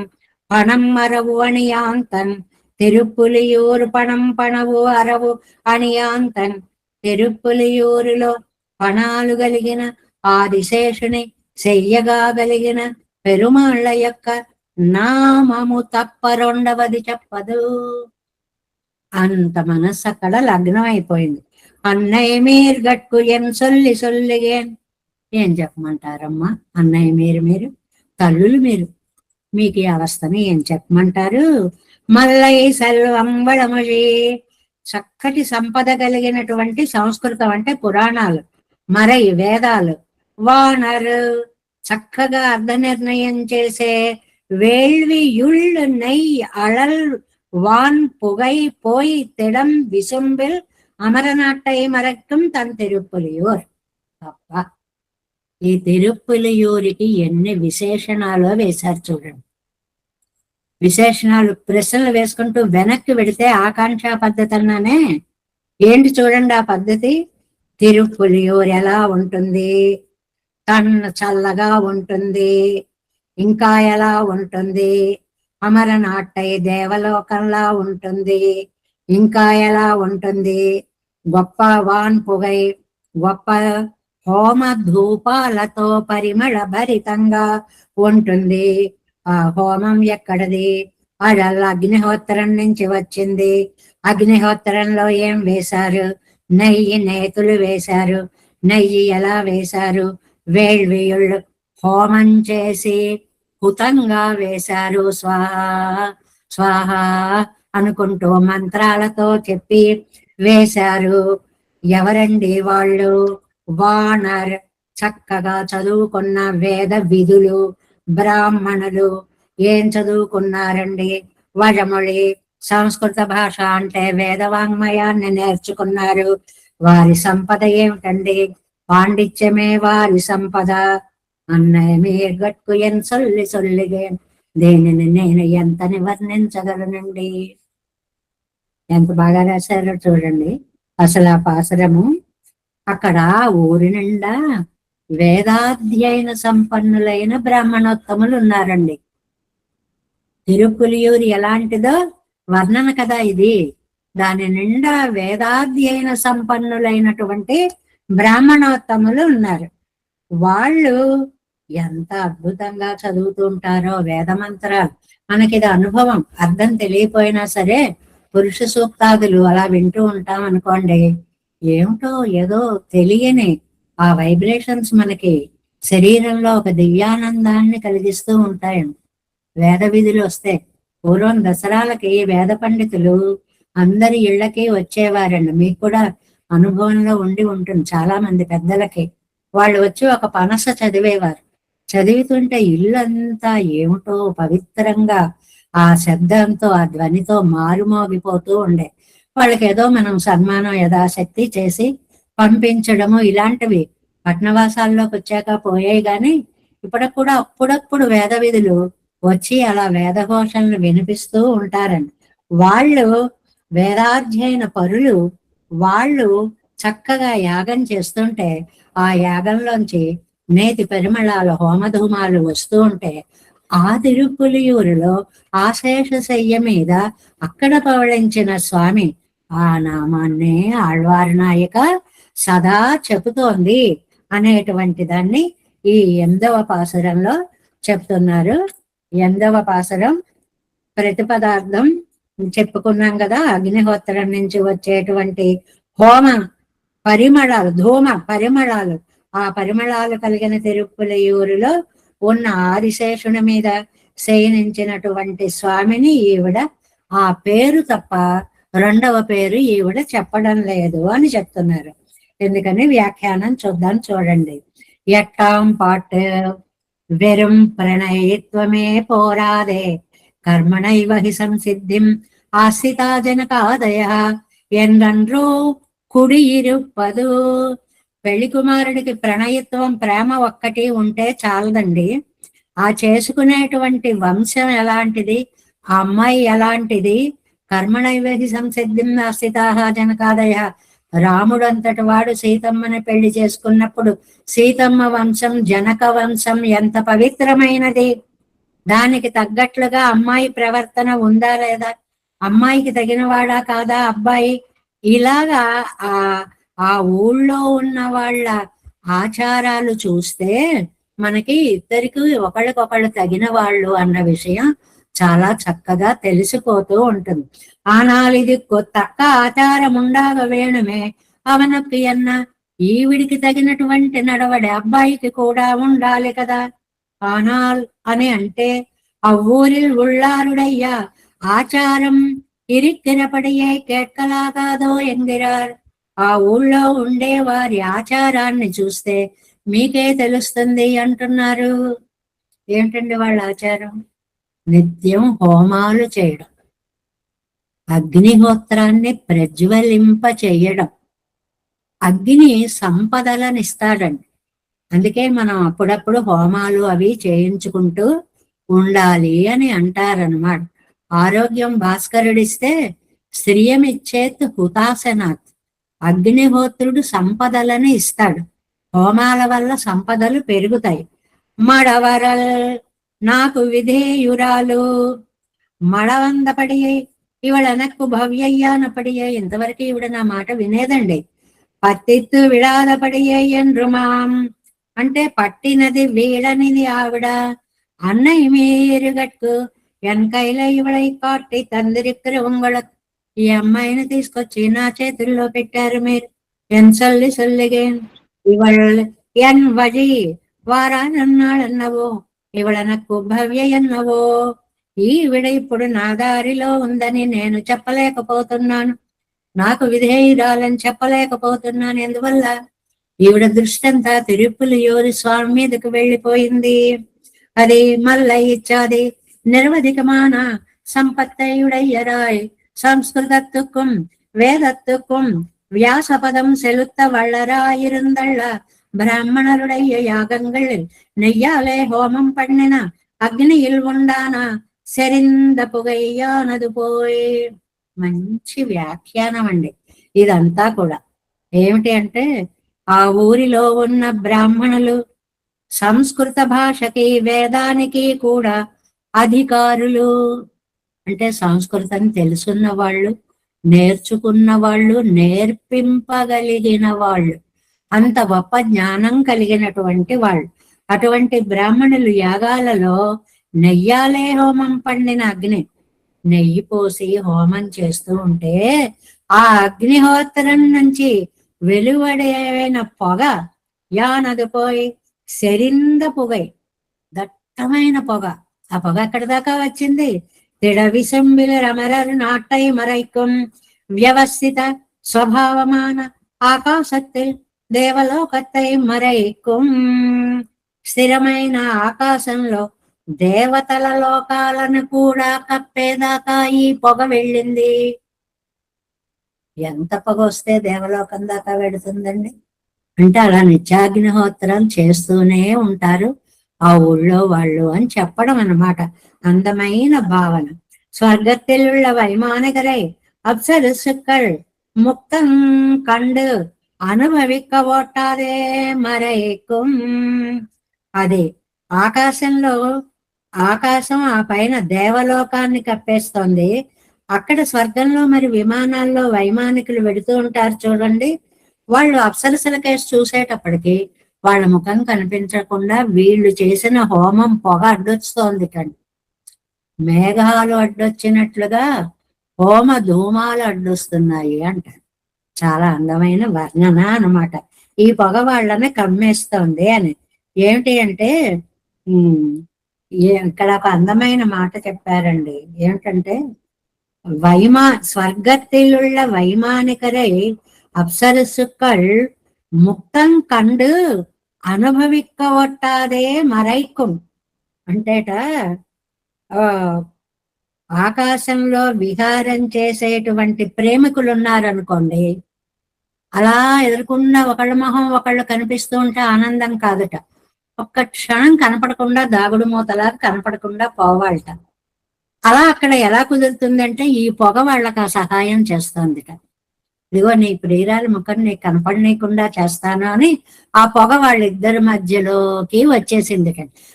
పణం అరవు అణియాంతన్ తిరుపులియూరు పణం పణవు అరవు అణియాంతన్. తిరుపులియూరులో పణాలు కలిగిన ఆదిశేషుని చెయ్యగా కలిగిన పెరుమాళ్ళ యొక్క నామము తప్ప రెండవది చెప్పదు. అంత మనస్సు అక్కడ లగ్నం అయిపోయింది. అన్నయ్య మీరు గట్టు ఏం సొల్లి సొల్లిగేన్. ఏం చెప్పమంటారమ్మా? అన్నయ్య మీరు తల్లులు మీకు ఈ అవస్థని ఏం చెప్పమంటారు? మల్లై సెల్వం వడముజి. చక్కటి సంపద కలిగినటువంటి సంస్కృతం అంటే పురాణాలు, మరై వేదాలు, వానరు చక్కగా అర్ధ నిర్ణయం చేసే వేள்వి యుళ్ళు నై అళల్ వాన్ పుగై పోయి తిడం విసుంబిల్ అమరనాట్టై మరక్కం తన తిరుపులియూర్. తప్ప ఈ తిరుపులియూరికి ఎన్ని విశేషణాలు వేశారు చూడండి. విశేషణాలు ప్రశ్నలు వేసుకుంటూ వెనక్కి వెడితే ఆకాంక్షా పద్ధతి అన్నానే. ఏంటి చూడండి ఆ పద్ధతి. తిరుపులియూరు ఎలా ఉంటుంది? చల్లగా ఉంటుంది. ఇంకా ఎలా ఉంటుంది? అమరనాట్టై దేవలోకంలా ఉంటుంది. ఇంకా ఎలా ఉంటుంది? గొప్ప వాన్ పొగై గొప్ప హోమ ధూపాలతో పరిమళ భరితంగా ఉంటుంది. ఆ హోమం ఎక్కడది? అడల్ అగ్నిహోత్రం నుంచి వచ్చింది. అగ్నిహోత్రంలో ఏం వేశారు? నెయ్యి నేతులు వేశారు. నెయ్యి ఎలా వేశారు? వేళ్వేయుళ్ళు హోమం చేసి హుతంగా వేశారు. స్వాహ స్వాహ అనుకుంటూ మంత్రాలతో చెప్పి వేశారు. ఎవరండి వాళ్ళు? వానర్, చక్కగా చదువుకున్న వేద విధులు బ్రాహ్మణులు. ఏం చదువుకున్నారండి? వజముడి, సంస్కృత భాష అంటే వేదవాంగ్మయాన్ని నేర్చుకున్నారు. వారి సంపద ఏమిటండి? పాండిత్యమే వారి సంపద. అన్నయ్య మీరు గట్టు ఎన్ సొల్లి సొల్లిగే. దేనిని నేను ఎంత నివర్ణించగలనండి? ఎంత బాగా రాశారో చూడండి. అసలు ఆ పాసరము అక్కడ ఊరి నిండా వేదాధ్యయన సంపన్నులైన బ్రాహ్మణోత్తములు ఉన్నారండి. తిరుపులియూరు ఎలాంటిదో వర్ణన కదా ఇది. దాని నిండా వేదాధ్యయన సంపన్నులైనటువంటి బ్రాహ్మణోత్తములు ఉన్నారు. వాళ్ళు ఎంత అద్భుతంగా చదువుతూ ఉంటారో వేద మంత్రాలు. మనకిది అనుభవం, అర్థం తెలియపోయినా సరే పురుష సూక్తాదులు అలా వింటూ ఉంటాం అనుకోండి. ఏమిటో ఏదో తెలియని ఆ వైబ్రేషన్స్ మనకి శరీరంలో ఒక దివ్యానందాన్ని కలిగిస్తూ ఉంటాయండి. వేద విధులు వస్తే పూర్వం దసరాలకి వేద పండితులు అందరి ఇళ్లకి వచ్చేవారండి. మీకు కూడా అనుభవంలో ఉండి ఉంటుంది చాలా మంది పెద్దలకి. వాళ్ళు వచ్చి ఒక పనస చదివేవారు. చదువుతుంటే ఇల్లంతా ఏమిటో పవిత్రంగా ఆ శబ్దంతో ఆ ధ్వనితో మారుమోగిపోతూ ఉండే. వాళ్ళకి ఏదో మనం సన్మానం యథాశక్తి చేసి పంపించడము ఇలాంటివి పట్నవాసాల్లోకి వచ్చాక పోయాయి. కానీ ఇప్పటికి కూడా అప్పుడప్పుడు వేద విధులు వచ్చి అలా వేదఘోషణలు వినిపిస్తూ ఉంటారండి. వాళ్ళు వేదాధ్యయన పరులు. వాళ్ళు చక్కగా యాగం చేస్తుంటే ఆ యాగంలోంచి నేతి పరిమళాలు హోమధూమాలు వస్తూ ఉంటే ఆ తిరుపులియూరులో ఆశేష శయ్య మీద అక్కడ పవళించిన స్వామి ఆ నామాన్నే ఆళ్వారి నాయక సదా చెబుతోంది అనేటువంటి దాన్ని ఈ 8వ పాసురంలో చెప్తున్నారు. 8వ పాసురం ప్రతిపదార్థం చెప్పుకున్నాం కదా. అగ్నిహోత్రం నుంచి వచ్చేటువంటి హోమ పరిమళాలు, ధూమ పరిమళాలు, ఆ పరిమళాలు కలిగిన తిరుపులియూరులో ఉన్న ఆదిశేషుని మీద శయనించినటువంటి స్వామిని ఈవిడ ఆ పేరు తప్ప రెండవ పేరు ఈవిడ చెప్పడం లేదు అని చెప్తున్నారు. ఎందుకని వ్యాఖ్యానం చూడండి. ఎట్టాం పాటు వెறுం ప్రణయత్వమే పోరాదే కర్మణైవ హి సంసిద్ధిం ఆశ్రితా జనకాదయ ఎందన్రో కుడియిరుపదు. పెళ్లి కుమారుడికి ప్రణయత్వం, ప్రేమ ఒక్కటి ఉంటే చాలదండి. ఆ చేసుకునేటువంటి వంశం ఎలాంటిది, ఆ అమ్మాయి ఎలాంటిది, కర్మణైవేహి సంసిద్ధిం నాస్తితాః జనకాదయ. రాముడు అంతటి వాడు సీతమ్మని పెళ్లి చేసుకున్నప్పుడు సీతమ్మ వంశం జనక వంశం ఎంత పవిత్రమైనది. దానికి తగ్గట్లుగా అమ్మాయి ప్రవర్తన ఉందా లేదా, అమ్మాయికి తగినవాడా కాదా అబ్బాయి, ఇలాగా ఆ ఆ ఊళ్ళో ఉన్న వాళ్ళ ఆచారాలు చూస్తే మనకి ఇద్దరికి ఒకళ్ళకొకళ్ళు తగిన వాళ్ళు అన్న విషయం చాలా చక్కగా తెలిసిపోతూ ఉంటుంది. ஆனால் இதுக்கு తక్క ఆచారం ఉండాగ వేణుమే అవనకు ఎన్న, ఈవిడికి తగినటువంటి నడవడి అబ్బాయికి కూడా ఉండాలి కదా. ஆனால் అని అంటే అవ్వూరిల్ உள்ளாருடைய ఆచారం ఇరిక్కినపడియే కేట్కలాగాదో ఎంగిరార్. ఆ ఊళ్ళో ఉండే వారి ఆచారాన్ని చూస్తే మీకే తెలుస్తుంది అంటున్నారు. ఏంటండి వాళ్ళ ఆచారం? నిత్యం హోమాలు చేయడం, అగ్నిహోత్రాన్ని ప్రజ్వలింప చేయడం. అగ్ని సంపదలను ఇస్తాడండి. అందుకే మనం అప్పుడప్పుడు హోమాలు అవి చేయించుకుంటూ ఉండాలి అని అంటారనమాట. ఆరోగ్యం భాస్కరుడిస్తే శ్రియమిచ్చేత్ హుతాసనాత్. అగ్నిహోత్రుడు సంపదలను ఇస్తాడు, హోమాల వల్ల సంపదలు పెరుగుతాయి. మడవరల్ నాకు విధేయురాలు, మడవందపడియే ఇవళనక్కు భవ్యయ్యానపడియే. ఇంతవరకు ఇవిడ నా మాట వినేదండి. పత్తిత్తు విడాదపడియే ఎండ్రుమాం అంటే పట్టినది వీడనిది ఆవిడ. అన్నయ్య మీరుగట్టు ఎన్కైల ఇవళై కాట్టి తందిరిక్కరు ఉంగళ. ఈ అమ్మాయిని తీసుకొచ్చి నా చేతుల్లో పెట్టారు మీరు. ఎన్ సొల్లి సొల్లిగేన్ ఇవళ ఎన్ వజి వారానన్నాడన్నవో ఇవళనక్కు భవ్య ఎన్నవో. ఈవిడ ఇప్పుడు నా దారిలో ఉందని నేను చెప్పలేకపోతున్నాను, నాకు విధేయురాలని చెప్పలేకపోతున్నాను. ఎందువల్ల? ఈవిడ దృష్టంతా తిరుపులియోరి స్వామి మీదకు వెళ్ళిపోయింది. అది మల్ల ఇచ్చాది నిర్వధికమాన సంపత్తయుడయ్యరాయ్. సంస్కృతத்துக்கும் வேதத்துக்கும் வியாசபதம் செலுத்த வள்ளராயிருந்தள்ள பிராமணருடைய யாகங்களில் நெய்யாலே ஹோமம் பண்ணின అగ్నిயில் ఉండాన సెరింద పొగయ్యానదు పోయి. మంచి వ్యాఖ్యానం అండి ఇదంతా కూడా. ఏమిటి అంటే ఆ ఊరిలో ఉన్న బ్రాహ్మణులు సంస్కృత భాషకి వేదానికి కూడా అధికారులు. అంటే సంస్కృతం తెలుసున్న వాళ్ళు, నేర్చుకున్న వాళ్ళు, నేర్పింపగలిగిన వాళ్ళు, అంత గొప్ప జ్ఞానం కలిగినటువంటి వాళ్ళు. అటువంటి బ్రాహ్మణులు యాగాలలో నెయ్యాలే హోమం పండిన అగ్ని, నెయ్యి పోసి హోమం చేస్తూ ఉంటే ఆ అగ్నిహోత్రం నుంచి వెలువడైన పొగ యానది పోయి సెరింద పొగై, దట్టమైన పొగ. ఆ పొగ ఎక్కడి దాకా వచ్చింది? திடவிசம்பில் ரமரர் நாட்டை மறைக்கும் వ్యవస్థిత స్వభావమాన ఆకాశத்தில் దేవలోకத்தை మరైకుం. స్థిరమైన ఆకాశంలో దేవతల లోకాలను కూడా కప్పేదాకా ఈ పొగ వెళ్ళింది. ఎంత పొగ వస్తే దేవలోకం దాకా వెడుతుందండి? అంటే అలా నిత్యాగ్నిహోత్రం చేస్తూనే ఉంటారు ఆ ఊళ్ళో వాళ్ళు అని చెప్పడం అన్నమాట. అందమైన భావన. స్వర్గத்திலுள்ள வைமானிகரை அப்சரசுக்கள் முக்தம் கண்டு అనుభవిக்க ఓటాదే మరైకుం. అది ఆకాశంలో, ఆకాశం ఆ పైన దేవలోకాన్ని కప్పేస్తోంది. అక్కడ స్వర్గంలో మరి విమానాల్లో వైమానికులు వెడుతూ ఉంటారు చూడండి, వాళ్ళు అప్సరసల కేసు చూసేటప్పటికి వాళ్ళ ముఖం కనిపించకుండా వీళ్ళు చేసిన హోమం పొగ అడ్డొస్తోంది కండి. మేఘాలు అడ్డొచ్చినట్లుగా హోమ ధూమాలు అడ్డొస్తున్నాయి అంటారు. చాలా అందమైన వర్ణన అన్నమాట. ఈ పొగ వాళ్ళని కమ్మేస్తోంది అని. ఏమిటి అంటే ఇక్కడ ఒక అందమైన మాట చెప్పారండి. ఏమిటంటే స్వర్గத்திலுள்ள వైమానికరై అప్సరసుக்கள் ముక్తం కండు అనుభవిక్క ఒట్టాదే మరైకుం. అంటేట ఆకాశంలో విహారం చేసేటువంటి ప్రేమికులు ఉన్నారనుకోండి, అలా ఎదుర్కొన్న ఒకళ్ళ మొహం ఒకళ్ళు కనిపిస్తూ ఉంటే ఆనందం కాదుట. ఒక్క క్షణం కనపడకుండా దాగుడు మూతలా కనపడకుండా పోవాలట. అలా అక్కడ ఎలా కుదురుతుందంటే ఈ పొగ వాళ్ళకి ఆ సహాయం చేస్తుంది. ఇదిగో నీ ప్రియురాలు ముఖం నీకు కనపడనీయకుండా చేస్తాను అని ఆ పొగ వాళ్ళిద్దరి మధ్యలోకి వచ్చేసింది.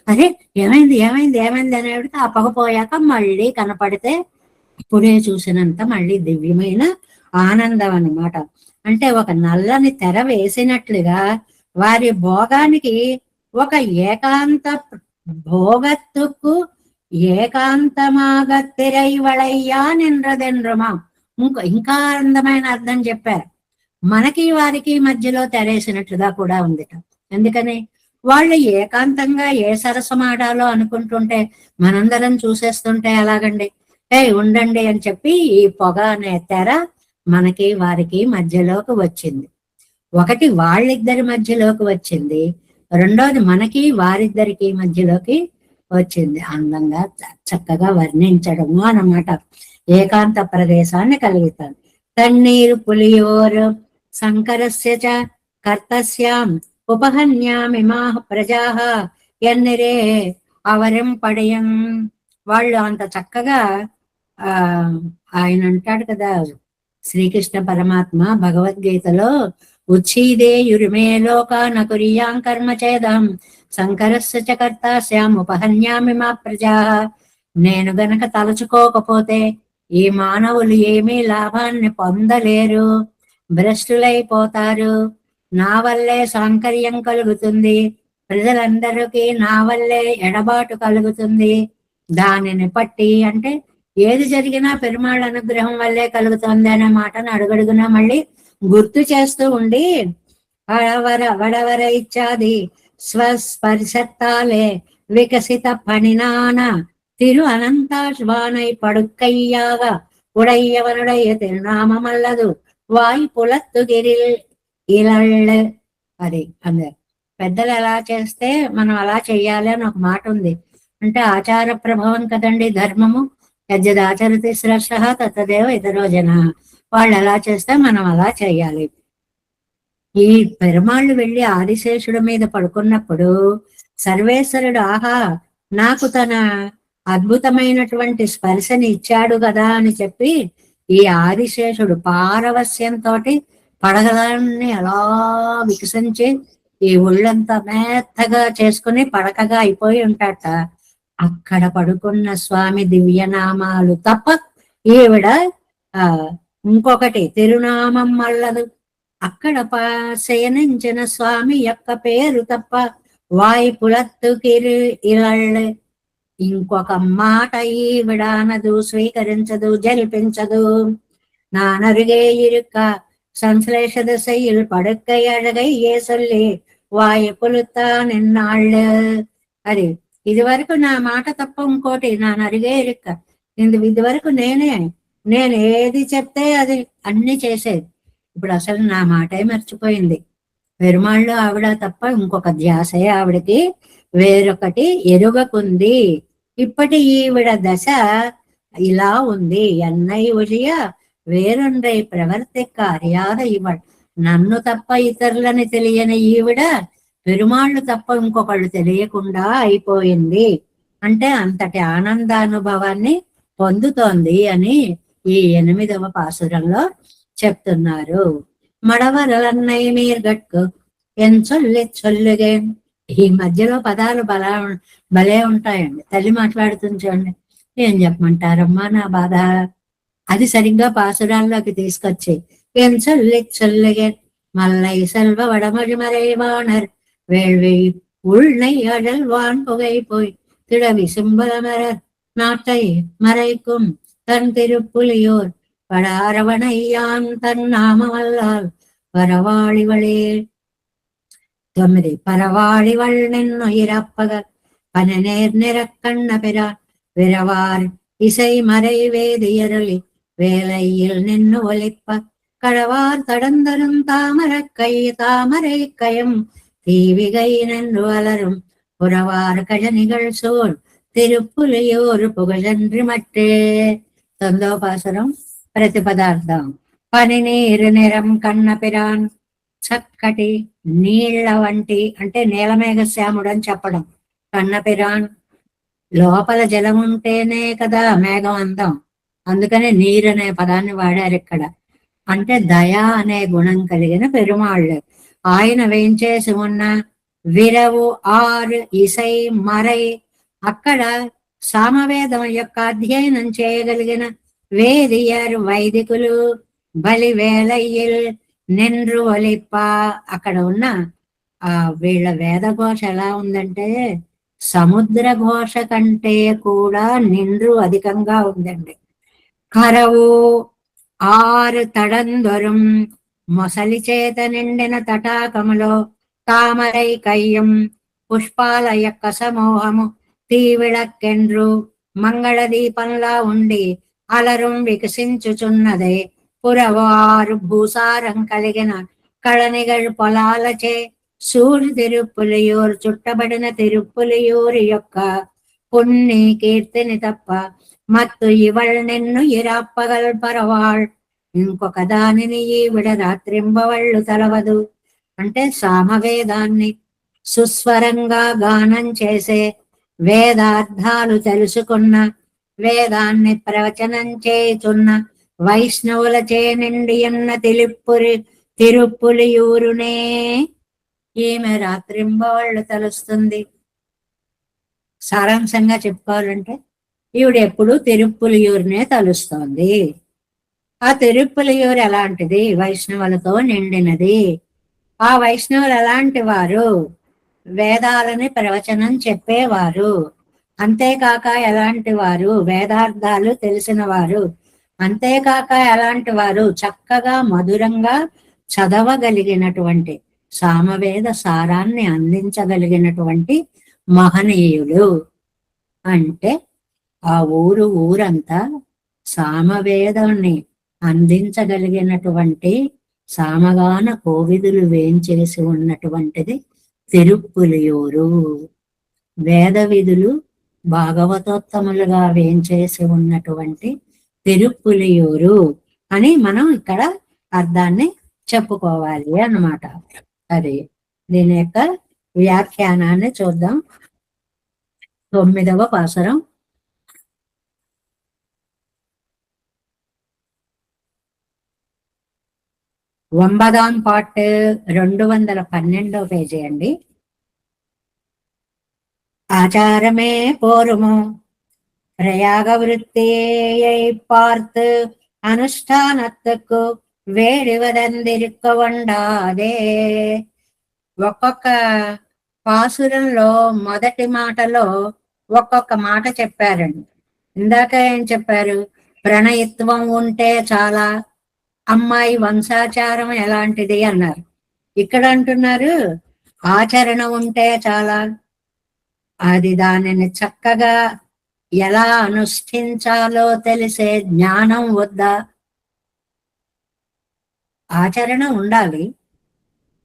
అరే ఏమైంది ఏమైంది ఏమైంది అని అడిగితే ఆ పొగ పోయాక మళ్ళీ కనపడితే ఇప్పుడే చూసినంత మళ్ళీ దివ్యమైన ఆనందం అన్నమాట. అంటే ఒక నల్లని తెర వేసినట్లుగా వారి భోగానికి ఒక ఏకాంత భోగత్తుకు ఏకాంతమాగ తిరైవళయ్యా నింద్రదెండ్రమా. ఇంకా అందమైన అర్థం చెప్పారు. మనకి వారికి మధ్యలో తెరేసినట్లుగా కూడా ఉంది. ఎందుకని వాళ్ళు ఏకాంతంగా ఏ సరసమాడాలో అనుకుంటుంటే మనందరం చూసేస్తుంటే ఎలాగండి. ఉండండి అని చెప్పి ఈ పొగ అనే తెర మనకి వారికి మధ్యలోకి వచ్చింది. ఒకటి వాళ్ళిద్దరి మధ్యలోకి వచ్చింది, రెండోది మనకి వారిద్దరికి మధ్యలోకి వచ్చింది. అందంగా చక్కగా వర్ణించడము అన్నమాట. ఏకాంత ప్రదేశాన్ని కలుగుతారు. తన్నీరు పులియోరు శంకరస్య చ కర్తస్యాం ఉపహన్యామిమాహ ప్రజాః ఎన్నిరే అవరం పడయం. వాళ్ళు అంత చక్కగా ఆ ఆయన అంటాడు కదా శ్రీకృష్ణ పరమాత్మ భగవద్గీతలో, ఉచ్ఛీదేయురిమే లోకాన కుర్యాం కర్మ చేదం శంకరస్య చ కర్తాస్యాం ఉపహన్యామి మా ప్రజా. నేను గనక తలుచుకోకపోతే ఈ మానవులు ఏమీ లాభాన్ని పొందలేరు, భ్రష్టులైపోతారు. నా వల్లే సాంకర్యం కలుగుతుంది, ప్రజలందరికీ నా వల్లే ఎడబాటు కలుగుతుంది. దానిని పట్టి అంటే ఏది జరిగినా పెరుమాళ్ అనుగ్రహం వల్లే కలుగుతుంది అనే మాటను అడుగడుగునా మళ్ళీ గుర్తు చేస్తూ ఉండి, వడవర ఇచ్చాది స్వస్పర్శత్తాలే వికసిత పణినాన తిరు అనంతాశ్వానై పడుక్కయ్యాగ ఉడయ్యవనుడయ్య తిరునామల్లదు వాయి పులత్తుగిరి ఇలళ్ళు. అది అందరు పెద్దలు ఎలా చేస్తే మనం అలా చెయ్యాలి అని ఒక మాట ఉంది. అంటే ఆచార ప్రభావం కదండి ధర్మము. యజ్జదాచరతి శ్రద్ధ తత్తదేవ ఇతరో జన. వాళ్ళు ఎలా చేస్తే మనం అలా చెయ్యాలి. ఈ పెరుమాళ్ళు వెళ్ళి ఆదిశేషుడి మీద పడుకున్నప్పుడు సర్వేశ్వరుడు ఆహా నాకు తన అద్భుతమైనటువంటి స్పర్శని ఇచ్చాడు కదా అని చెప్పి ఈ ఆదిశేషుడు పారవస్యంతో పడగలన్నీ అలా వికసించి ఈ ఒళ్ళంతా మెత్తగా చేసుకుని పడకగా అయిపోయి ఉంటాట. అక్కడ పడుకున్న స్వామి దివ్యనామాలు తప్ప ఈవిడ ఇంకొకటి తిరునామం మల్లదు. అక్కడ శయనించిన స్వామి యొక్క పేరు తప్ప వాయుపులత్తుకిరి ఇలళ్ళే. ఇంకొక మాట ఈవిడ అనదు, స్వీకరించదు, జల్పించదు. నానరుగే ఇరుక్క సంశ్లేష దశയിൽ పడుక్కై అழகை ఏ சொல்லி వాయు పులుతా నిన్నాళ్ళు. అది ఇది వరకు నా మాట తప్ప ఇంకోటి నా నరిగే ఇరుక్క. ఇది వరకు నేను ఏది చెప్తే అది అన్ని చేసేది. ఇప్పుడు అసలు నా మాటే మర్చిపోయింది. పెరుమాళ్ళు ఆవిడ తప్ప ఇంకొక ధ్యాసే ఆవిడకి వేరొకటి ఎరుగకుంది. ఇప్పటి ఈవిడ దశ ఇలా ఉంది. ఎన్నై ఒలియ వేరొండై ప్రవర్తిక అర్యాద ఇవ్వ. నన్ను తప్ప ఇతరులని తెలియని ఈవిడ పెరుమాళ్ళు తప్ప ఇంకొకళ్ళు తెలియకుండా అయిపోయింది. అంటే అంతటి ఆనందానుభవాన్ని పొందుతోంది అని ఈ 8వ పాసురంలో చెప్తున్నారు. మడవరలన్నై మీరు గట్కు ఎంచొల్లి చొల్లుగే. ఈ మధ్యలో పదాలు భలే ఉంటాయండి. తల్లి మాట్లాడుతుంది చూడండి. ఏం చెప్పమంటారమ్మా నా బాధ. అది సరిగ్గా పాసురాల్లోకి తీసుకొచ్చి ఎంచొల్లి చొల్లుగే మల్లై సెల్వ వడమొழி மறைவாணர் வேள்வி உள்னை அழல்வான் புகை போய் திடவி சிம்பலமரர் நாட்டை மறைக்கும் தன் திருப்புலியோர் పడారవణయ్యాన్ తన్నామవల్లాల్ పరవాళివళే. 9 పరవాళివళ్ నిన్ను ఇరప్పగ పననేర్ నిరక్కಣ್ణ పిరా విరవార్ ఇసై మరై వేదియరలి வேலையில் நின்னு ஒலிப்ப கடவார் தடந்தரும் தாமரை கயம் தீவிகை நின்று வளரும் புறவார் கழனிகள் சோல் திருப்புலியோர் புகழன்றி மற்றே. 9వ పాసురం ప్రతిపదార్థం. పనినీరు నిరం కన్నపిరాన్ చక్కటి నీళ్ల వంటి అంటే నీలమేఘ శ్యాముడు అని చెప్పడం. కన్నపిరాన్ లోపల జలం ఉంటేనే కదా మేఘం అందం. అందుకనే నీరు అనే పదాన్ని వాడారు ఇక్కడ. అంటే దయ అనే గుణం కలిగిన పెరుమాళ్ళు. ఆయన వేంచేసి ఉన్న విరవు ఆరు ఇసై మరై, అక్కడ సామవేదం యొక్క అధ్యయనం చేయగలిగిన వేదియర్ వైదికులు బలి వేలయ్యిల్ నిన్రు ఒలిప్ప. అక్కడ ఉన్న వీళ్ళ వేద ఘోష ఎలా ఉందంటే సముద్ర ఘోష కంటే కూడా నిండ్రు అధికంగా ఉందండి. కరవు ఆరు తడందొరం మొసలి చేత నిండిన తటాకములో తామరై కయ్యం పుష్పాల యొక్క సమూహము తీవిళక్కెండ్రు మంగళ దీపంలా ఉండి అలరుం వికసించుచున్నదే. పురవారు భూసారం కలిగిన కళనిగల్ పొలాలచే సూర్య తిరుప్పులియూరు చుట్టబడిన తిరుప్పులియూరు యొక్క పుణ్ణి కీర్తిని తప్ప మత్తు ఇవళ్ నిన్ను ఇరాప్పగల్ పరవాళ్. ఇంకొక దానిని ఈవిడ రాత్రింబవళ్ళు తలవదు. అంటే సామవేదాన్ని సుస్వరంగా గానం చేసే, వేదార్థాలు తెలుసుకున్న, వేదాన్ని ప్రవచనం చేయుచున్న వైష్ణవుల చే నిండి ఉన్న తిరుప్పులియూరునే ఈమె రాత్రింబవళ్ళు తలుస్తుంది. సారాంశంగా చెప్పుకోవాలంటే ఈవిడ ఎప్పుడు తిరుప్పులియూరునే తలుస్తోంది. ఆ తిరుప్పులియూరు ఎలాంటిది? వైష్ణవులతో నిండినది. ఆ వైష్ణవులు ఎలాంటి వారు? వేదాలని ప్రవచనం చెప్పేవారు. అంతేకాక ఎలాంటి వారు? వేదార్థాలు తెలిసిన వారు. అంతేకాక ఎలాంటి వారు? చక్కగా మధురంగా చదవగలిగినటువంటి, సామవేద సారాన్ని అందించగలిగినటువంటి మహనీయులు. అంటే ఆ ఊరంతా సామవేదాన్ని అందించగలిగినటువంటి సామగాన కోవిదులు వేంచేసి ఉన్నటువంటిది తిరుప్పులియూరు. వేద విధులు భాగవతోత్తములుగా వేంచేసి ఉన్నటువంటి తిరుప్పులియూరు అని మనం ఇక్కడ అర్థాన్ని చెప్పుకోవాలి అన్నమాట. అది దీని యొక్క వ్యాఖ్యానాన్ని చూద్దాం. 9వ పాసురం. ஒன்பதாம் பாட்டு 212వ పేజీ అండి. ஆச்சாரமே போருமோ பிரயாக விருத்தியை பார்த்து అనుష్ఠానత్తుకు వేడివదందిరుక్క వండాదే. ఒక్కొక్క పాసురంలో మొదటి మాటలో ఒక్కొక్క మాట చెప్పారండి. ఇందాక ఏం చెప్పారు? ప్రణయత్వం ఉంటే చాలా, అమ్మాయి వంశాచారం ఎలాంటిది అన్నారు. ఇక్కడ అంటున్నారు ఆచరణ ఉంటే చాలా, అది దానిని చక్కగా ఎలా అనుష్ఠించాలో తెలిసే జ్ఞానం వద్దా? ఆచరణ ఉండాలి,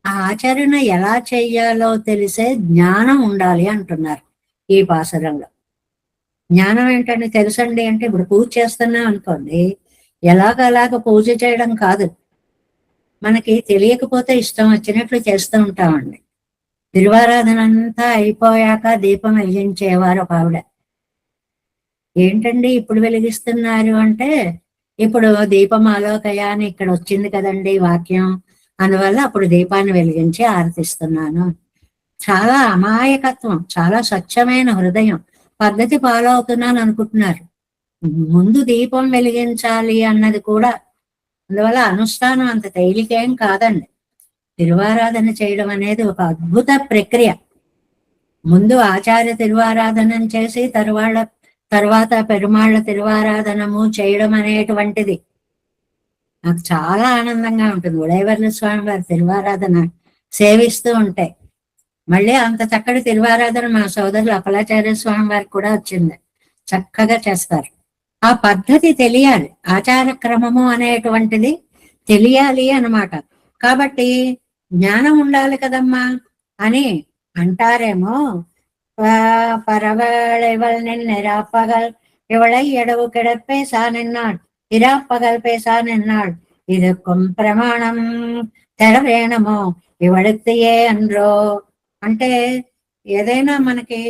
ఆ ఆచరణ ఎలా చెయ్యాలో తెలిసే జ్ఞానం ఉండాలి అంటున్నారు ఈ పాసురంలో. జ్ఞానం ఏంటని తెలుసండి అంటే ఇప్పుడు పూజ చేస్తున్నాం అనుకోండి, ఎలాగ పూజ చేయడం కాదు, మనకి తెలియకపోతే ఇష్టం వచ్చినట్లు చేస్తూ ఉంటామండి. తిరువారాధన అంతా అయిపోయాక దీపం వెలిగించేవారు ఒక ఆవిడ. ఏంటండి ఇప్పుడు వెలిగిస్తున్నారు అంటే, ఇప్పుడు దీపమాలోకయా అని ఇక్కడ వచ్చింది కదండి వాక్యం, అందువల్ల అప్పుడు దీపాన్ని వెలిగించి ఆరతిస్తున్నాను. చాలా అమాయకత్వం, చాలా స్వచ్ఛమైన హృదయం, పద్ధతి ఫాలో అవుతున్నాను అనుకుంటున్నారు. ముందు దీపం వెలిగించాలి అన్నది కూడా. అందువల్ల అనుష్ఠానం అంత తేలికేం కాదండి. తిరువారాధన చేయడం అనేది ఒక అద్భుత ప్రక్రియ. ముందు ఆచార్య తిరువారాధనం చేసి తర్వాత పెరుమాళ్ళ తిరువారాధనము చేయడం అనేటువంటిది నాకు చాలా ఆనందంగా ఉంటుంది. ఉదయవర్ణ స్వామి వారి తిరువారాధన సేవిస్తూ ఉంటే మళ్ళీ అంత చక్కటి తిరువారాధన మా సోదరులు అప్పలాచార్య స్వామి వారికి కూడా వచ్చింది. చక్కగా చేస్తారు. ఆ పద్ధతి తెలియాలి, ఆచార క్రమము అనేటువంటిది తెలియాలి అన్నమాట. కాబట్టి జ్ఞానం ఉండాలి కదమ్మా అని అంటారేమో. பரவள் நிராப்பகல் இவளை எடவு கிடப்பேசா நின்னாள் இராப்பகல் பேசா நின்னாள் இதுக்கும் ప్రమాణం తెరవేణమో ఇవడితే అండ్రో. అంటే ఏదైనా మనకి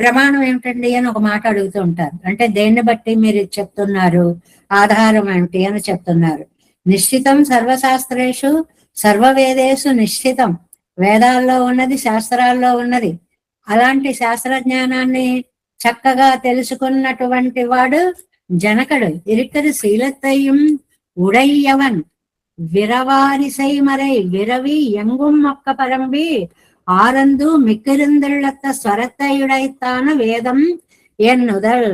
ప్రమాణం ఏమిటండి అని ఒక మాట అడుగుతూ ఉంటారు. అంటే దేన్ని బట్టి మీరు ఇది చెప్తున్నారు, ఆధారం ఏమిటి అని చెప్తున్నారు. నిశ్చితం సర్వశాస్త్రేషు సర్వవేదేషు నిశ్చితం. వేదాల్లో ఉన్నది శాస్త్రాల్లో ఉన్నది. అలాంటి శాస్త్ర జ్ఞానాన్ని చక్కగా తెలుసుకున్నటువంటి వాడు జనకుడు. ఇరుక్కరు శీలத்தையும் உடையவன் விரவாரிசை மறை விரவி எங்கும் மொக்க பரம்பி ஆரந்து మిక్కిరిందిళ్ళత్త స్వరత్తయుడైతాన వేదం ఎన్నుదల్.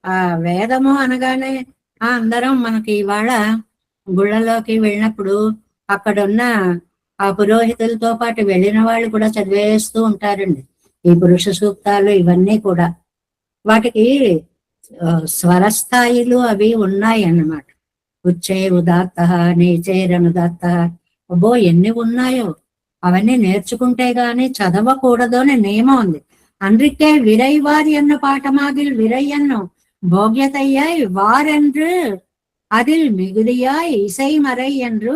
ఆ వేదము అనగానే అందరం మనకి ఇవాళ గుళ్ళలోకి వెళ్ళినప్పుడు అక్కడున్న ఆ పురోహితులతో పాటు వెళ్ళిన వాళ్ళు కూడా చదివేస్తూ ఉంటారండి ఈ పురుష సూక్తాలు ఇవన్నీ కూడా. వాటికి స్వరస్థాయిలు అవి ఉన్నాయి అన్నమాట. ఉచ్చే ఉదాత్త నీచేరనుదాత్త, అబ్బో ఎన్ని ఉన్నాయో. అవన్నీ నేర్చుకుంటే గాని చదవకూడదు అని నియమం ఉంది. అందుకే విరైవారి అన్న పాఠమాగిల్ విరయ్యన్ను భోగ్యతయ్యాయ్ వారెండ్రు அதில் மிகுதியாய் இசை మరై என்று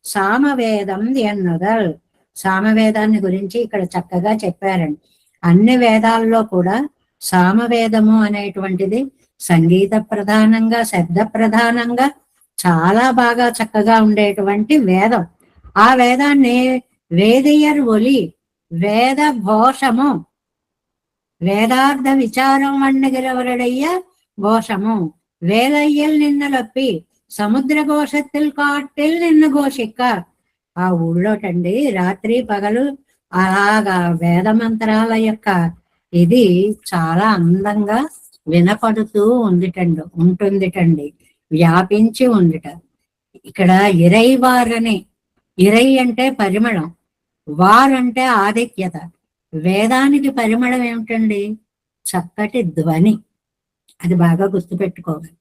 సామవేదం ఎన్నుదల్. సామవేదాన్ని గురించి ఇక్కడ చక్కగా చెప్పారండి. అన్ని వేదాల్లో కూడా సామవేదము అనేటువంటిది సంగీత ప్రధానంగా శబ్ద ప్రధానంగా చాలా బాగా చక్కగా ఉండేటువంటి వేదం. ఆ వేదాన్ని వేదియర్ ఒలి వేద ఘోషము వేదార్థ విచారం వన్నగిరవరడయ్య ఘోషము వేలయ్యల్ నిన్నలొప్పి సముద్ర ఘోషత్తిల్ కాటిల్ నిన్ను ఘోషిక్క. ఆ ఊళ్ళోటండి రాత్రి పగలు అలాగా వేద మంత్రాల యొక్క ఇది చాలా అందంగా వినపడుతూ ఉంటుందిటండి, వ్యాపించి ఉందిట. ఇక్కడ ఇరై వారని, ఇరై అంటే పరిమళం, వారంటే ఆధిక్యత. వేదానికి పరిమళం ఏమిటండి? చక్కటి ధ్వని. అది బాగా గుర్తుపెట్టుకోవాలి.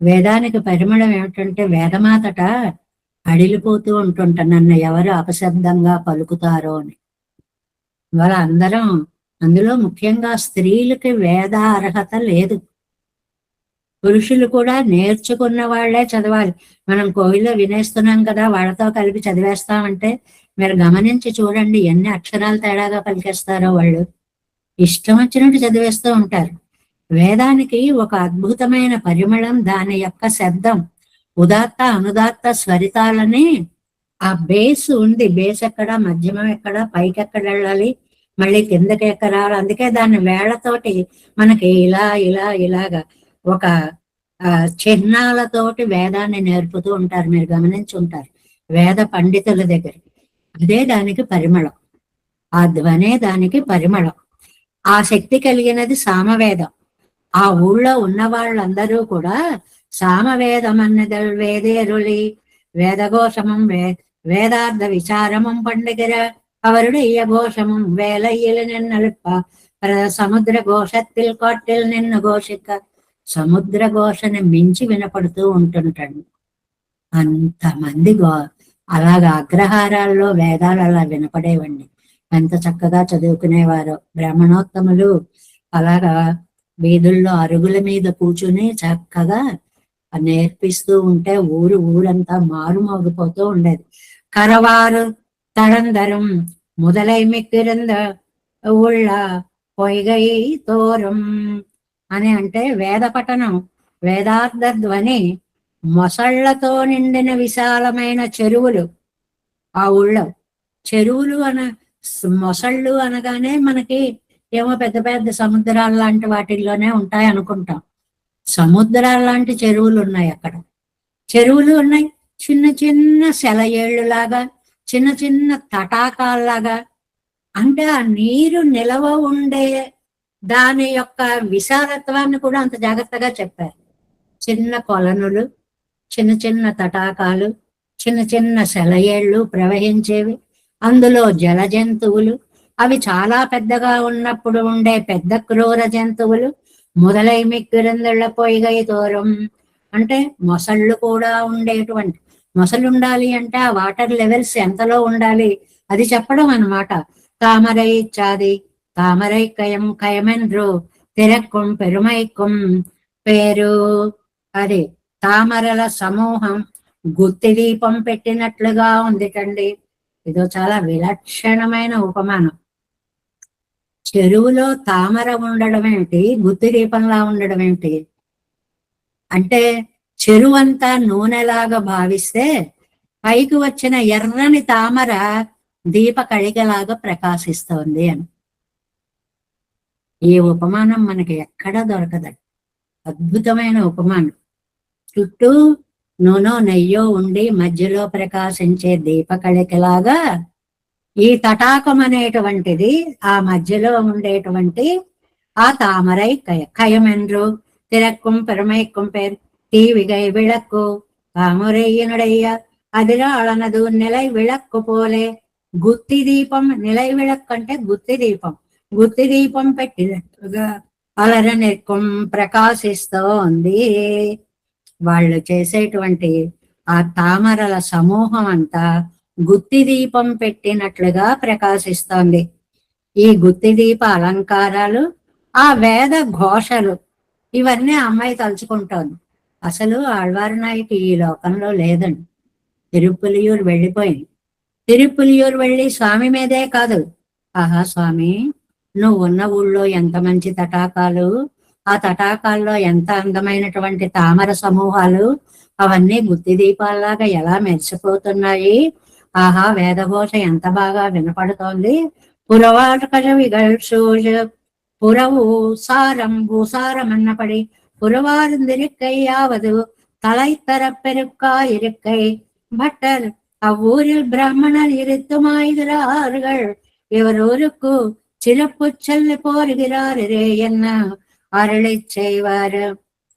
వేదానికి పరిమళం ఏమిటంటే వేదమాతట అడిలిపోతూ ఉంటుంట నన్ను ఎవరు అపశబ్దంగా పలుకుతారో అని. ఇవాళ అందరం, అందులో ముఖ్యంగా స్త్రీలకి వేద అర్హత లేదు. పురుషులు కూడా నేర్చుకున్న వాళ్లే చదవాలి. మనం కోవిల్లో వినేస్తున్నాం కదా, వాళ్ళతో కలిపి చదివేస్తామంటే మీరు గమనించి చూడండి ఎన్ని అక్షరాలు తేడాగా పలికేస్తారో వాళ్ళు. ఇష్టం వచ్చినట్టు చదివేస్తూ ఉంటారు. వేదానికి ఒక అద్భుతమైన పరిమళం, దాని యొక్క శబ్దం. ఉదాత్త అనుదాత్త స్వరితాలని ఆ బేస్ ఉంది. బేస్ ఎక్కడ, మధ్యమం ఎక్కడ, పైకి ఎక్కడ వెళ్ళాలి, మళ్ళీ కిందకి ఎక్కరాలి. అందుకే దాన్ని వేళ్లతోటి మనకి ఇలాగా ఒక చిహ్నాలతోటి వేదాన్ని నేర్పుతూ ఉంటారు. మీరు గమనించి ఉంటారు వేద పండితుల దగ్గర. అదే దానికి పరిమళం, ఆ ధ్వనే దానికి పరిమళం. ఆ శక్తి కలిగినది సామవేదం. ఆ ఊళ్ళో ఉన్న వాళ్ళందరూ కూడా సామవేదం అన్నది వేదేరులి వేదఘోషమం వేదార్థ విచారమం పండుగర అవరుడు ఇయఘోషమం వేలయ్యలు నిన్నలుప్ప సముద్ర ఘోషత్తిల్ కొట్టిల్ నిన్ను ఘోషిక. సముద్ర ఘోషని మించి వినపడుతూ ఉంటుంటాడు. అంతమంది అలాగా అగ్రహారాల్లో వేదాలు అలా వినపడేవండి. ఎంత చక్కగా చదువుకునేవారో బ్రాహ్మణోత్తములు. అలాగా వీధుల్లో అరుగుల మీద కూర్చుని చక్కగా నేర్పిస్తూ ఉంటే ఊరంతా మారుమోగిపోతూ ఉండేది. కరవారు తడందరం మొదలై మిక్కిరింద ఉళ్ళ పొయ్గై తోరం అని అంటే వేద పఠనం, వేదార్థ ధ్వని, మొసళ్లతో నిండిన విశాలమైన చెరువులు. ఆ ఊళ్ళో చెరువులు మొసళ్ళు అనగానే మనకి ఏమో పెద్ద పెద్ద సముద్రాలు లాంటి వాటిల్లోనే ఉంటాయి అనుకుంటాం. సముద్రాలు లాంటి చెరువులు ఉన్నాయి అక్కడ. చెరువులు ఉన్నాయి, చిన్న చిన్న సెలయేళ్ళు లాగా, చిన్న చిన్న తటాకాల్లాగా. అంటే ఆ నీరు నిలవ ఉండే దాని యొక్క విశాలత్వాన్ని కూడా అంత జాగ్రత్తగా చెప్పారు. చిన్న కొలనులు, చిన్న చిన్న తటాకాలు, చిన్న చిన్న సెలయేళ్ళు ప్రవహించేవి. అందులో జల జంతువులు, అవి చాలా పెద్దగా ఉన్నప్పుడు ఉండే పెద్ద క్రూర జంతువులు. మొదలై మిక్కిరిందళ్ళ పొయ్గై తోరం అంటే మొసళ్ళు కూడా ఉండేటువంటి. మొసలు ఉండాలి అంటే ఆ వాటర్ లెవెల్స్ ఎంతలో ఉండాలి అది చెప్పడం అన్నమాట. తామరై చాది తామరై కయం కయమెన్రు తిరక్కుం పెరుమైక్కుం పేరు. అది తామరల సమూహం గుత్తి దీపం పెట్టినట్లుగా ఉందిటండి. ఇదో చాలా విలక్షణమైన ఉపమానం. చెరువులో తామర ఉండడం ఏమిటి, గుత్తి దీపంలా ఉండడం ఏమిటి? అంటే చెరువంతా నూనెలాగా భావిస్తే పైకి వచ్చిన ఎర్రని తామర దీప కళికలాగా ప్రకాశిస్తోంది అని. ఈ ఉపమానం మనకి ఎక్కడా దొరకదు. అద్భుతమైన ఉపమానం. చుట్టూ నూనె నెయ్యో ఉండి మధ్యలో ప్రకాశించే దీప కళికలాగా ఈ తటాకం అనేటువంటిది ఆ మధ్యలో ఉండేటువంటి ఆ తామరై కయమెండ్రు తిరక్కుం పెరమైక్కుం పేరు తీవిగై విளக்கு தாமரையினுடைய அதிராளனது నిలై విளக்கு పోలే. గుత్తి దీపం, నిలై విளக்கு అంటే గుత్తి దీపం, గుత్తి దీపం పెట్టినట్టుగా అలరనిర్కం ప్రకాశిస్తూ ఉంది. వాళ్ళు చేసేటువంటి ఆ తామరల సమూహం అంతా గుత్తి దీపం పెట్టినట్లుగా ప్రకాశిస్తోంది. ఈ గుత్తి దీప అలంకారాలు, ఆ వేద ఘోషలు, ఇవన్నీ అమ్మాయి తలుచుకుంటోంది. అసలు ఆళ్వారి నాయకి ఈ లోకంలో లేదండి. తిరుపులియూరు వెళ్ళిపోయింది. తిరుపులియూరు వెళ్ళి స్వామి మీదే కాదు, ఆహా స్వామి నువ్వు ఉన్న ఊళ్ళో ఎంత మంచి తటాకాలు, ఆ తటాకాల్లో ఎంత అందమైనటువంటి తామర సమూహాలు, అవన్నీ గుత్తి దీపాల్లాగా ఎలా మెరిసిపోతున్నాయి, ఆహా వేదఘోష ఎంత బాగా వినపడుతోంది. పురవాటకజ విగల్సోజ புறவு சாரம் பூசாரம் அன்னபடி புறவார்ந்திருக்கையாவது தலை தரப்பெருக்கா இருக்கை பட்டர் அவ்வூரில் பிராமணர் இருத்துமாய்கிறார்கள். இவர் ஊருக்கு சிறப்பு செல்ல போருகிறாரே என்ன అరళి చేయవారు.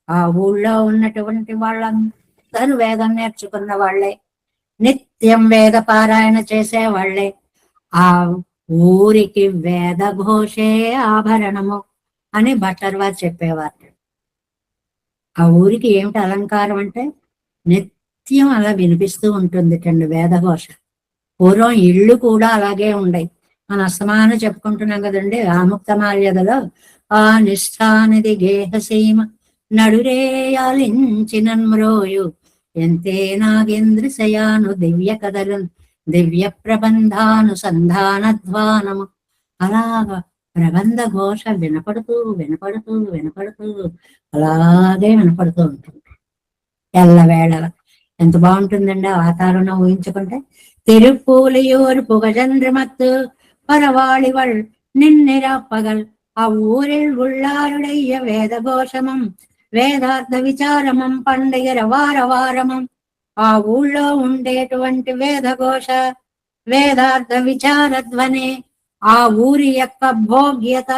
ఆ ఊళ్ళో ఉన్నటువంటి వాళ్ళందరూ వేదం నేర్చుకున్న వాళ్ళే, నిత్యం వేద పారాయణ చేసే వాళ్ళే. ఆ ఊరికి వేద ఘోషే ఆభరణము అని భట్టర్ వారు చెప్పేవారు. ఆ ఊరికి ఏమిటి అలంకారం అంటే నిత్యం అలా వినిపిస్తూ ఉంటుంది కండి వేదఘోష. పూర్వం ఇళ్ళు కూడా అలాగే ఉండయి. మన అస్తమానం చెప్పుకుంటున్నాం కదండి ఆముక్తమాల్యదలో, ఆ నిష్ఠానిది గేహసీమ నడురేయాలించినమ్రోయు ఎంతే నాగేంద్రశయాను దివ్య కథలు దివ్య ప్రబంధానుసంధానధ్వానము. అలాగా ప్రబంధ ఘోష వినపడుతూ వినపడుతూ వినపడుతూ అలాగే వినపడుతూ ఉంటుంది ఎల్లవేళ. ఎంత బాగుంటుందండి ఆ వాతావరణం ఊహించుకుంటే. తిరుపూలియూరు పుగజంద్రమత్తు పరవాళివள் నిన్నిరాపగల్ అவ்வூரில் உள்ளாருடைய వేదఘోషమం వేదార్థ విచారమం పండుగ వారవారమం. ఆ ఊళ్ళో ఉండేటువంటి వేదఘోష వేదార్థ విచారధ్వని ఆ ఊరి యొక్క భోగ్యత,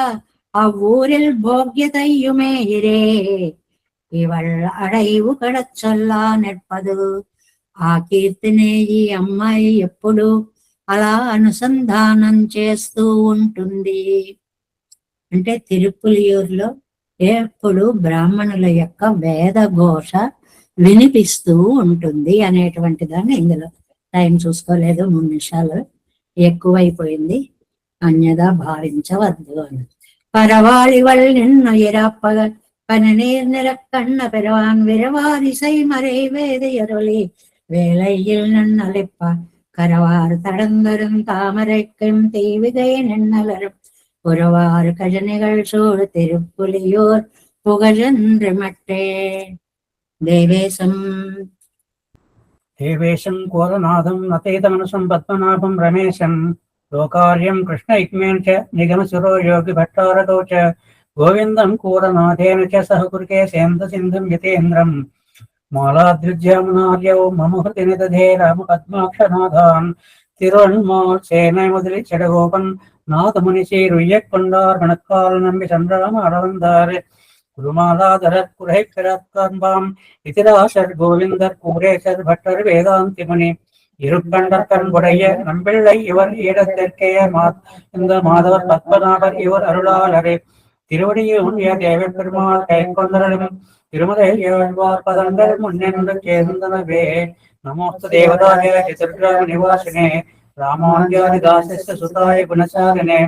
ఆ ఊరిల్ భోగ్యతయుమే ఇరే ఇవళ అడైవు కడచ్చల్లా నెప్పదు. ఆ కీర్తినే ఈ అమ్మాయి ఎప్పుడు అలా అనుసంధానం చేస్తూ ఉంటుంది. అంటే తిరుపులియూరులో ఎప్పుడు బ్రాహ్మణుల యొక్క వేద ఘోష వినిపిస్తూ ఉంటుంది అనేటువంటి దాన్ని ఇందులో. టైం చూసుకోలేదు, 3 నిమిషాలు ఎక్కువైపోయింది, అన్యదా భావించవద్దు అని. పరవాళివள் నిన్ను ఇరప్పగ పని నీర్ నిరక్కన్న పెరవాన్ విరవారిసై మరే వేదయరులి வேலையில் நன்னலிப்ப கரவார் தடந்தரும் தாமரைக்கும் தீவிகை நன்னலரும் புறவாறு கஜனிகள் சூழ் திருப்புலியூர் புகழென்று மட்டே. దేవేశం కోరనాథం నతేతమనసం పద్మనాభం రమేశం లోకార్యం కృష్ణ ఇక్మేన్ చ నిగమ సురో యోగి భట్టారతో చ గోవిందం కూరనాథేన చ సహకురుకే సేంద సింధుం యతేంద్రం మాలాద్విజ్యామునార్యౌ మమ హృతి నిదధే రామ పద్మాక్షనాథాన్ తిరువన్మాల్ సేనై మొదలి చెడగోపన్ నాథమునిసి రుయ్యకొండార్ కణక్కాల్ నంబి చంద్రరామ అరవందార్ குருமாலாதரர் குறை பிறக்கான்பாம் இதிராசர் கோவிந்தர் கூரேசர் பட்டர் வேதாந்திமுனி இருக்கண்டற்கண் உடைய நம்பிள்ளை இவர் ஈடத்திற்கே இந்த மாதவர் பத்மநாபர் இவர் அருளாளரே. திருவடியூன் தேவ பெருமாள் கை கொண்டரும் திருமலை ஏழ்வார் பதங்கள் முன்னின்று சேர்ந்தனவே. நமோஸ்து தேவதாய சதுர்கிராம நிவாசினே ராமானுஜாதிதாசஸ்ய சுதாய குணசாலினே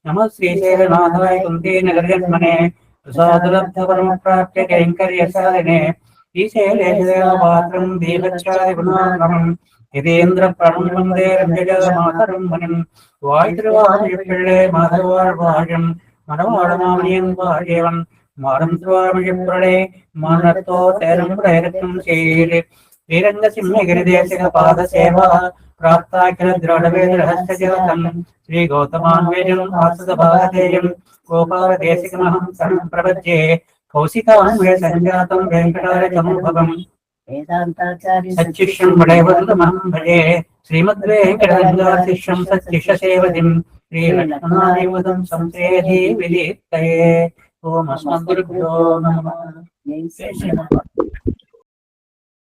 நம ஸ்ரீசைலநாதாய குந்தே நகர்ஜன்மனே ప్రసాదలబ్ధ పరమ ప్రాప్య కైంకర్యశాలినే ఈశైలేశదేవపాత్రం దీపచ్చాది గుణాగమం యతేంద్ర ప్రణం వందే మాతరం మణిం వాయుర్వాణి మాధవాళ్యం మనవాళమామణీయం వాజేవం మారం స్వామిప్రణే మానతో తేరం ప్రయత్నం చేయ శ్రీరంగ సింహగిరిదేశిక పాద సేవ ప్రాప్తాఖిల ద్రోణవేద రహస్య జగతం శ్రీ గౌతమాన్వేజం ఆసుత భారతేయం గోపాలదేశికమహం సంప్రపద్యే కౌశికాన్వే సంజాతం వెంకటాచమోభవం సచ్చిష్యం వడైవంతమహం భజే శ్రీమద్వేంకటరంగాశిష్యం సచ్చిషసేవతిం శ్రీలక్ష్మణాదేవతం సంసేధి విలీప్తయే ఓం అస్మద్గురుభ్యో నమః.